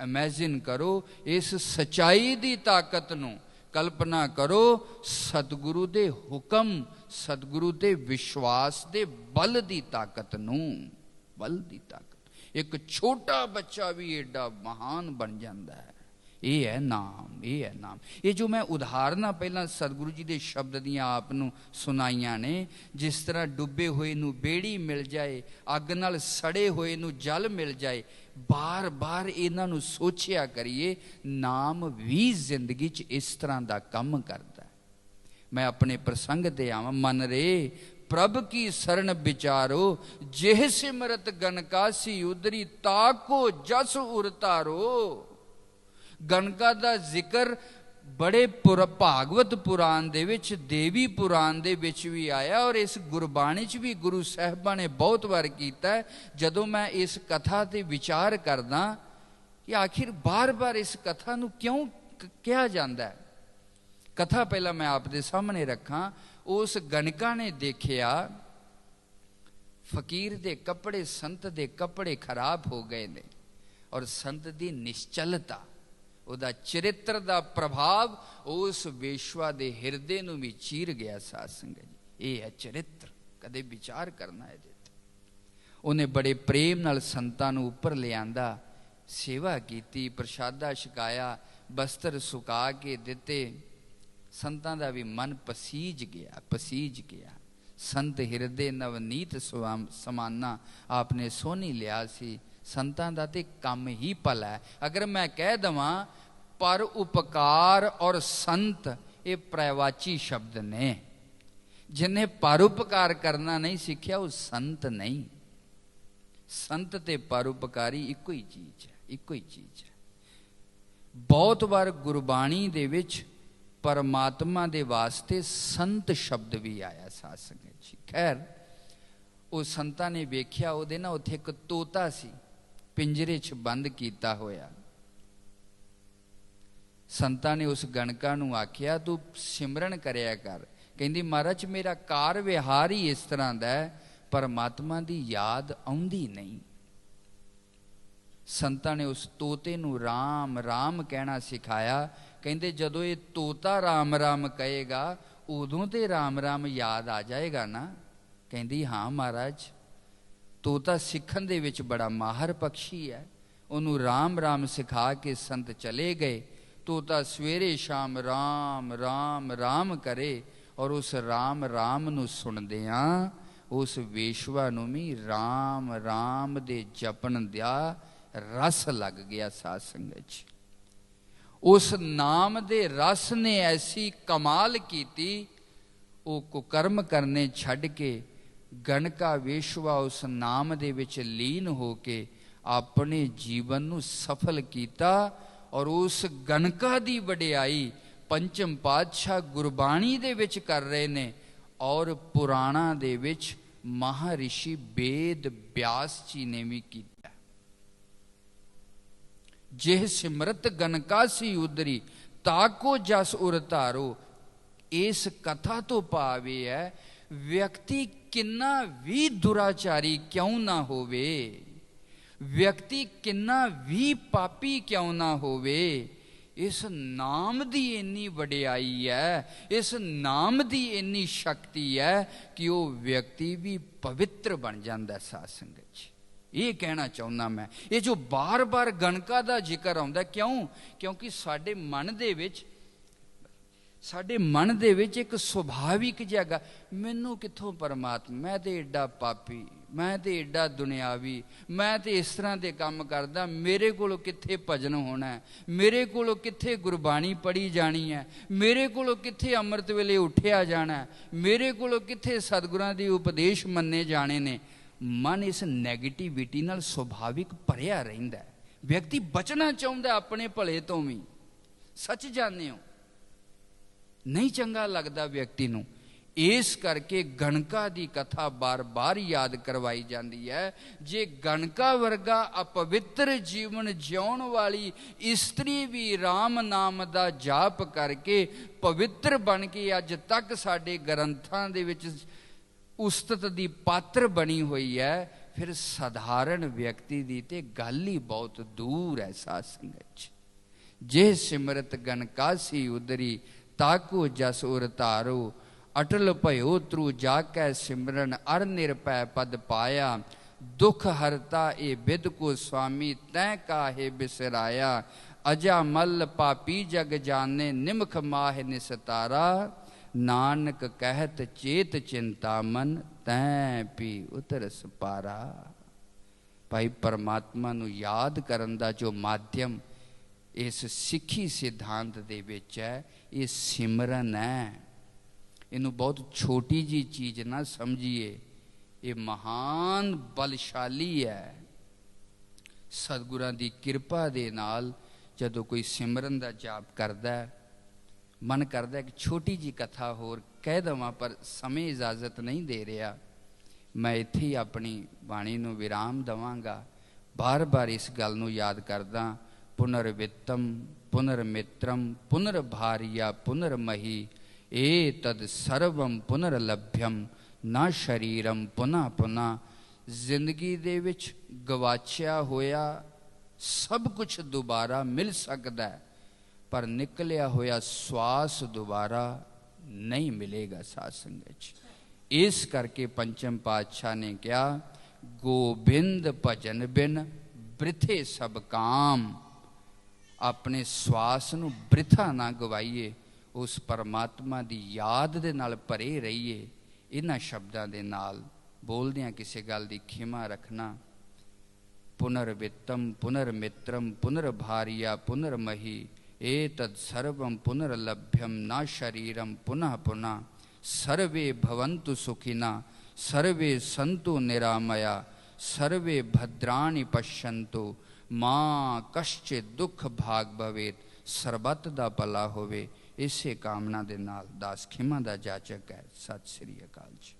ਇਮੈਜਿਨ ਕਰੋ ਇਸ ਸਚਾਈ ਦੀ ਤਾਕਤ ਨੂੰ, ਕਲਪਨਾ ਕਰੋ ਸਤਿਗੁਰੂ ਦੇ ਹੁਕਮ, ਸਤਿਗੁਰੂ ਦੇ ਵਿਸ਼ਵਾਸ ਦੇ ਬਲ ਦੀ ਤਾਕਤ ਨੂੰ, ਬਲ ਦੀ ਤਾਕਤ। ਇੱਕ ਛੋਟਾ ਬੱਚਾ ਵੀ ਏਡਾ ਮਹਾਨ ਬਣ ਜਾਂਦਾ ਹੈ। ਇਹ ਹੈ ਨਾਮ, ਇਹ ਹੈ ਨਾਮ। ਇਹ ਜੋ ਮੈਂ ਉਦਾਹਰਨਾਂ ਪਹਿਲਾਂ ਸਤਿਗੁਰੂ ਜੀ ਦੇ ਸ਼ਬਦ ਦੀਆਂ ਆਪ ਨੂੰ ਸੁਣਾਈਆਂ ਨੇ, ਜਿਸ ਤਰ੍ਹਾਂ ਡੁੱਬੇ ਹੋਏ ਨੂੰ ਬੇੜੀ ਮਿਲ ਜਾਏ, ਅੱਗ ਨਾਲ ਸੜੇ ਹੋਏ ਨੂੰ ਜਲ ਮਿਲ ਜਾਏ, ਬਾਰ ਬਾਰ ਇਹਨਾਂ ਨੂੰ ਸੋਚਿਆ ਕਰੀਏ। ਨਾਮ ਵੀ ਜ਼ਿੰਦਗੀ 'ਚ ਇਸ ਤਰ੍ਹਾਂ ਦਾ ਕੰਮ ਕਰਦਾ। ਮੈਂ ਆਪਣੇ ਪ੍ਰਸੰਗ ਤੇ ਆਵਾਂ। ਮਨ ਰੇ ਪ੍ਰਭ ਕੀ ਸਰਣ ਵਿਚਾਰੋ, ਜਿਹ ਸਿਮਰਤ ਗਨਕਾਸੀ ਉਦਰੀ, ਤਾਕੋ ਜਸ ਉਰਤਾਰੋ। ਗਨਕਾ ਦਾ ਜ਼ਿਕਰ ਬੜੇ ਭਾਗਵਤ ਪੁਰਾਣ ਦੇ ਵਿੱਚ, ਦੇਵੀ ਪੁਰਾਣ ਦੇ ਵਿੱਚ ਵੀ ਆਇਆ, ਔਰ ਇਸ ਗੁਰਬਾਣੀ 'ਚ ਵੀ ਗੁਰੂ ਸਾਹਿਬਾਂ ਨੇ ਬਹੁਤ ਵਾਰ ਕੀਤਾ ਹੈ। ਜਦੋਂ ਮੈਂ ਇਸ ਕਥਾ ਤੇ ਵਿਚਾਰ ਕਰਦਾ ਕਿ ਆਖਿਰ ਬਾਰ-ਬਾਰ ਇਸ ਕਥਾ ਨੂੰ ਕਿਉਂ ਕਿਹਾ ਜਾਂਦਾ ਹੈ। ਕਥਾ ਪਹਿਲਾਂ ਮੈਂ ਆਪ ਦੇ ਸਾਹਮਣੇ ਰੱਖਾਂ। ਉਸ ਗਨਕਾ ਨੇ ਦੇਖਿਆ ਫਕੀਰ ਦੇ ਕੱਪੜੇ, ਸੰਤ ਦੇ ਕੱਪੜੇ ਖਰਾਬ ਹੋ ਗਏ ਨੇ, ਔਰ ਸੰਤ ਦੀ ਨਿਸ਼ਚਲਤਾ, ਉਹਦਾ ਚਰਿੱਤਰ ਦਾ ਪ੍ਰਭਾਵ ਉਸ ਵੇਸ਼ਵਾ ਦੇ ਹਿਰਦੇ ਨੂੰ ਵੀ ਚੀਰ ਗਿਆ। ਸਾਧ ਸੰਗਤ ਜੀ, ਇਹ ਹੈ ਚਰਿੱਤਰ। ਕਦੇ ਵਿਚਾਰ ਕਰਨਾ ਇਹਦੇ ਤੇ। ਉਹਨੇ ਬੜੇ ਪ੍ਰੇਮ ਨਾਲ ਸੰਤਾਂ ਨੂੰ ਉੱਪਰ ਲਿਆਂਦਾ, ਸੇਵਾ ਕੀਤੀ, ਪ੍ਰਸ਼ਾਦਾ ਛਕਾਇਆ, ਬਸਤਰ ਸੁਕਾ ਕੇ ਦਿੱਤੇ। ਸੰਤਾਂ ਦਾ ਵੀ ਮਨ ਪਸੀਜ ਗਿਆ, ਪਸੀਜ ਗਿਆ। ਸੰਤ ਹਿਰਦੇ ਨਵਨੀਤ ਸਮਾਨਾ ਆਪਨੇ ਸੋਹਣੀ ਲਿਆ ਸੀ। ਸੰਤਾਂ ਦਾ ਤੇ ਕੰਮ ਹੀ ਭਲਾ ਹੈ। ਅਗਰ ਮੈਂ ਕਹਿ ਦਵਾਂ ਪਰ ਉਪਕਾਰ ਔਰ ਸੰਤ, ਇਹ ਪ੍ਰੈਵਾਚੀ ਸ਼ਬਦ ਨੇ। ਜਿਹਨੇ ਪਰਉਪਕਾਰ ਕਰਨਾ ਨਹੀਂ ਸਿੱਖਿਆ ਉਹ ਸੰਤ ਨਹੀਂ। ਸੰਤ ਤੇ ਪਰਉਪਕਾਰੀ ਇੱਕੋ ਹੀ ਚੀਜ਼ ਹੈ, ਇੱਕੋ ਹੀ ਚੀਜ਼ ਹੈ। ਬਹੁਤ ਵਾਰ ਗੁਰਬਾਣੀ ਦੇ ਵਿੱਚ ਪਰਮਾਤਮਾ ਦੇ ਵਾਸਤੇ ਸੰਤ ਸ਼ਬਦ ਵੀ ਆਇਆ। ਸਾਧ ਸੰਗਤ ਜੀ, ਖੈਰ ਉਹ ਸੰਤਾਂ ਨੇ ਵੇਖਿਆ, ਉਹਦੇ ਨਾ ਉੱਥੇ ਇੱਕ ਤੋਤਾ ਸੀ, ਪਿੰਜਰੇ 'ਚ ਬੰਦ ਕੀਤਾ ਹੋਇਆ। ਸੰਤਾਂ ਨੇ ਉਸ ਗਣਕਾ ਨੂੰ ਆਖਿਆ ਤੂੰ ਸਿਮਰਨ ਕਰਿਆ ਕਰ। ਕਹਿੰਦੀ ਮਹਾਰਾਜ ਮੇਰਾ ਕਾਰ ਵਿਹਾਰ ਹੀ ਇਸ ਤਰ੍ਹਾਂ ਦਾ ਹੈ, ਪਰਮਾਤਮਾ ਦੀ ਯਾਦ ਆਉਂਦੀ ਨਹੀਂ। ਸੰਤਾਂ ਨੇ ਉਸ ਤੋਤੇ ਨੂੰ ਰਾਮ ਰਾਮ ਕਹਿਣਾ ਸਿਖਾਇਆ। ਕਹਿੰਦੇ ਜਦੋਂ ਇਹ ਤੋਤਾ ਰਾਮ ਰਾਮ ਕਹੇਗਾ ਉਦੋਂ ਤੇ ਰਾਮ ਰਾਮ ਯਾਦ ਆ ਜਾਏਗਾ ਨਾ। ਕਹਿੰਦੀ ਹਾਂ ਮਹਾਰਾਜ, ਤੋਤਾ ਸਿੱਖਣ ਦੇ ਵਿੱਚ ਬੜਾ ਮਾਹਰ ਪਕਸ਼ੀ ਹੈ। ਉਹਨੂੰ ਰਾਮ ਰਾਮ ਸਿਖਾ ਕੇ ਸੰਤ ਚਲੇ ਗਏ। ਤੋਤਾ ਸਵੇਰੇ ਸ਼ਾਮ ਰਾਮ ਰਾਮ ਰਾਮ ਕਰੇ, ਔਰ ਉਸ ਰਾਮ ਰਾਮ ਨੂੰ ਸੁਣਦਿਆਂ ਉਸ ਵੇਸ਼ਵਾ ਨੂੰ ਵੀ ਰਾਮ ਰਾਮ ਦੇ ਜਪਣ ਦਾ ਰਸ ਲੱਗ ਗਿਆ। ਸਾਧ ਸੰਗਤ ਜੀ, ਉਸ ਨਾਮ ਦੇ ਰਸ ਨੇ ਐਸੀ ਕਮਾਲ ਕੀਤੀ, ਉਹ ਕੁਕਰਮ ਕਰਨੇ ਛੱਡ ਕੇ ਗਣਕਾ ਵੇਸ਼ਵਾ ਉਸ ਨਾਮ ਦੇ ਵਿੱਚ ਲੀਨ ਹੋ ਕੇ ਆਪਣੇ ਜੀਵਨ ਨੂੰ ਸਫਲ ਕੀਤਾ। ਔਰ ਉਸ ਗਣਕਾ ਦੀ ਵਡਿਆਈ ਪੰਚਮ ਪਾਤਸ਼ਾਹ ਗੁਰਬਾਣੀ ਦੇ ਵਿੱਚ ਕਰ ਰਹੇ ਨੇ, ਔਰ ਪੁਰਾਣਾਂ ਦੇ ਵਿੱਚ ਮਹਾਰਿਸ਼ੀ ਵੇਦ ਵਿਆਸ ਜੀ ਨੇ ਵੀ ਕੀਤਾ। ਜਿਹ ਸਿਮਰਤ ਗਨਕਾਸੀ ਉਦਰੀ ਤਾਕੋ ਜਸ ਉਰ ਧਾਰੋ। ਇਸ ਕਥਾ ਤੋਂ ਭਾਵ ਇਹ ਹੈ, ਵਿਅਕਤੀ ਕਿੰਨਾ ਵੀ ਦੁਰਾਚਾਰੀ ਕਿਉਂ ਨਾ ਹੋਵੇ, ਵਿਅਕਤੀ ਕਿੰਨਾ ਵੀ ਪਾਪੀ ਕਿਉਂ ਨਾ ਹੋਵੇ, ਇਸ ਨਾਮ ਦੀ ਇੰਨੀ ਵਡਿਆਈ ਹੈ, ਇਸ ਨਾਮ ਦੀ ਇੰਨੀ ਸ਼ਕਤੀ ਹੈ ਕਿ ਉਹ ਵਿਅਕਤੀ ਵੀ ਪਵਿੱਤਰ ਬਣ ਜਾਂਦਾ ਸਾਧ ਸੰਗਤ 'ਚ। ਇਹ ਕਹਿਣਾ ਚਾਹੁੰਦਾ ਮੈਂ। ਇਹ ਜੋ ਬਾਰ-ਬਾਰ ਗਣਕਾ ਦਾ ਜ਼ਿਕਰ ਆਉਂਦਾ, ਕਿਉਂ? ਕਿਉਂਕਿ ਸਾਡੇ ਮਨ ਦੇ ਵਿੱਚ ਇੱਕ ਸੁਭਾਵਿਕ ਜਗ੍ਹਾ, ਮੈਨੂੰ ਕਿੱਥੋਂ ਪਰਮਾਤਮਾ, ਮੈਂ ਤੇ ਏਡਾ ਪਾਪੀ, ਮੈਂ ਤੇ ਏਡਾ ਦੁਨਿਆਵੀ, ਮੈਂ ਤੇ ਇਸ ਤਰ੍ਹਾਂ ਦੇ ਕੰਮ ਕਰਦਾ, ਮੇਰੇ ਕੋਲੋਂ ਕਿੱਥੇ ਭਜਨ ਹੋਣਾ, ਮੇਰੇ ਕੋਲੋਂ ਕਿੱਥੇ ਗੁਰਬਾਣੀ ਪੜ੍ਹੀ ਜਾਣੀ ਹੈ, ਮੇਰੇ ਕੋਲੋਂ ਕਿੱਥੇ ਅੰਮ੍ਰਿਤ ਵੇਲੇ ਉੱਠਿਆ ਜਾਣਾ, ਮੇਰੇ ਕੋਲੋਂ ਕਿੱਥੇ ਸਤਿਗੁਰਾਂ ਦੇ ਉਪਦੇਸ਼ ਮੰਨੇ ਜਾਣੇ ਨੇ। ਮਨ ਇਸ ਨੈਗੇਟਿਵਿਟੀ ਨਾਲ ਸੁਭਾਵਿਕ ਭਰਿਆ ਰਹਿੰਦਾ। ਵਿਅਕਤੀ ਬਚਣਾ ਚਾਹੁੰਦਾ ਆਪਣੇ ਭਲੇ ਤੋਂ ਵੀ। ਸੱਚ ਜਾਣਦੇ ਹੋ, ਨਹੀਂ ਚੰਗਾ ਲੱਗਦਾ ਵਿਅਕਤੀ ਨੂੰ। ਇਸ ਕਰਕੇ ਗਣਕਾ ਦੀ ਕਥਾ ਬਾਰ-ਬਾਰ ਯਾਦ ਕਰਵਾਈ ਜਾਂਦੀ ਹੈ। ਜੇ ਗਣਕਾ ਵਰਗਾ ਅਪਵਿੱਤਰ ਜੀਵਨ ਜਿਉਣ ਵਾਲੀ ਇਸਤਰੀ ਵੀ ਰਾਮ ਨਾਮ ਦਾ ਜਾਪ ਕਰਕੇ ਪਵਿੱਤਰ ਬਣ ਕੇ ਅੱਜ ਤੱਕ ਸਾਡੇ ਗ੍ਰੰਥਾਂ ਦੇ ਵਿੱਚ ਉਸਤਤ ਦੀ ਪਾਤਰ ਬਣੀ ਹੋਈ ਹੈ, ਫਿਰ ਸਧਾਰਨ ਵਿਅਕਤੀ ਦੀ ਤੇ ਗੱਲ ਹੀ ਬਹੁਤ ਦੂਰ ਹੈ ਸਾਧ ਸੰਗਤ 'ਚ। ਜੇ ਸਿਮਰਤ ਗਨਕਾਸੀ ਉਦਰੀ ਤਾਕੋ ਜਸ ਉਰ ਧਾਰੋ। ਅਟਲ ਭਇਓ ਤਰੂ ਜਾ ਕੈ ਸਿਮਰਨ ਅਰ ਨਿਰਭੈ ਪਦ ਪਾਇਆ। ਦੁਖ ਹਰਤਾ ਇਹ ਬਿਦ ਕੋ ਸੁਆਮੀ ਤੈ ਕਾਹੇ ਬਿਸਰਾਇਆ। ਅਜਾ ਮਲ ਪਾਪੀ ਜਗ ਜਾਣੇ ਨਿਮਖ ਮਾਹਿ ਨਿਸਤਾਰਾ। ਨਾਨਕ ਕਹਿਤ ਚੇਤ ਚਿੰਤਾ ਮਨ ਤੈ ਪੀ ਉਤਰਸ ਪਾਰਾ। ਭਾਈ ਪਰਮਾਤਮਾ ਨੂੰ ਯਾਦ ਕਰਨ ਦਾ ਜੋ ਮਾਧਿਅਮ ਇਸ ਸਿੱਖੀ ਸਿਧਾਂਤ ਦੇ ਵਿੱਚ ਹੈ, ਇਹ ਸਿਮਰਨ ਹੈ। ਇਹਨੂੰ ਬਹੁਤ ਛੋਟੀ ਜੀ ਚੀਜ਼ ਨਾ ਸਮਝੀਏ, ਇਹ ਮਹਾਨ ਬਲਸ਼ਾਲੀ ਹੈ। ਸਤਿਗੁਰਾਂ ਦੀ ਕਿਰਪਾ ਦੇ ਨਾਲ ਜਦੋਂ ਕੋਈ ਸਿਮਰਨ ਦਾ ਜਾਪ ਕਰਦਾ, ਮਨ ਕਰਦਾ ਕਿ ਛੋਟੀ ਜੀ ਕਥਾ ਹੋਰ ਕਹਿ ਦੇਵਾਂ, ਪਰ ਸਮੇਂ ਇਜਾਜ਼ਤ ਨਹੀਂ ਦੇ ਰਿਹਾ। ਮੈਂ ਇੱਥੇ ਹੀ ਆਪਣੀ ਬਾਣੀ ਨੂੰ ਵਿਰਾਮ ਦੇਵਾਂਗਾ। ਬਾਰ-ਬਾਰ ਇਸ ਗੱਲ ਨੂੰ ਯਾਦ ਕਰਦਾ, ਪੁਨਰ ਵਿੱਤਮ ਪੁਨਰ ਮਿੱਤਰਮ ਪੁਨਰ ਭਾਰੀਆ ਪੁਨਰ ਮਹੀ। ਏ ਤਦ ਸਰਵਮ ਪੁਨਰ ਲਭ్యం ਨਾ ਸ਼ਰੀਰਮ ਪੁਨਾ ਪੁਨਾ। ਜ਼ਿੰਦਗੀ ਦੇ ਵਿੱਚ ਗਵਾਚਿਆ ਹੋਇਆ ਸਭ ਕੁਛ ਦੁਬਾਰਾ ਮਿਲ ਸਕਦਾ, ਪਰ ਨਿਕਲਿਆ ਹੋਇਆ ਸਵਾਸ ਦੁਬਾਰਾ ਨਹੀਂ ਮਿਲੇਗਾ ਸਾਧ ਸੰਗਤ 'ਚ। ਇਸ ਕਰਕੇ ਪੰਚਮ ਪਾਤਸ਼ਾਹ ਨੇ ਕਿਹਾ, ਗੋਬਿੰਦ ਭਜਨ ਬਿਨ ਬ੍ਰਿਥੇ ਸਭ ਕਾਮ। ਆਪਣੇ ਸਵਾਸ ਨੂੰ ਬ੍ਰਿਥਾ ਨਾ ਗਵਾਈਏ, ਉਸ ਪਰਮਾਤਮਾ ਦੀ ਯਾਦ ਦੇ ਨਾਲ ਭਰੇ ਰਹੀਏ। ਇਹਨਾਂ ਸ਼ਬਦਾਂ ਦੇ ਨਾਲ ਬੋਲਦਿਆਂ ਕਿਸੇ ਗੱਲ ਦੀ ਖਿਮਾ ਰੱਖਣਾ। ਪੁਨਰ ਵਿੱਤਮ ਪੁਨਰ ਮਿੱਤਰਮ ਪੁਨਰ ਭਾਰੀਆ ਪੁਨਰ ਮਹੀ। ਏ ਤਦ ਸਰਵਮ ਪੁਨਰ ਲਭ్యం ਨਾ ਸ਼ਰੀਰਮ ਪੁਨః ਪੁਨਾ। ਸਰਵੇ ਭਵੰਤੁ ਸੁਖਿਨਾ ਸਰਵੇ ਸੰਤੁ ਨਿਰਾਮਇਆ। ਸਰਵੇ ਭद्राणि ਪश्यन्तु ਮਾਂ ਕਸ਼ਚਿ ਦੁੱਖ ਭਾਗ ਭਵੇਤ। ਸਰਬੱਤ ਦਾ ਭਲਾ ਹੋਵੇ, ਇਸੇ ਕਾਮਨਾ ਦੇ ਨਾਲ ਦਾਸ ਖਿਮਾ ਦਾ ਜਾਚਕ ਹੈ। ਸਤਿ ਸ੍ਰੀ ਅਕਾਲ ਜੀ।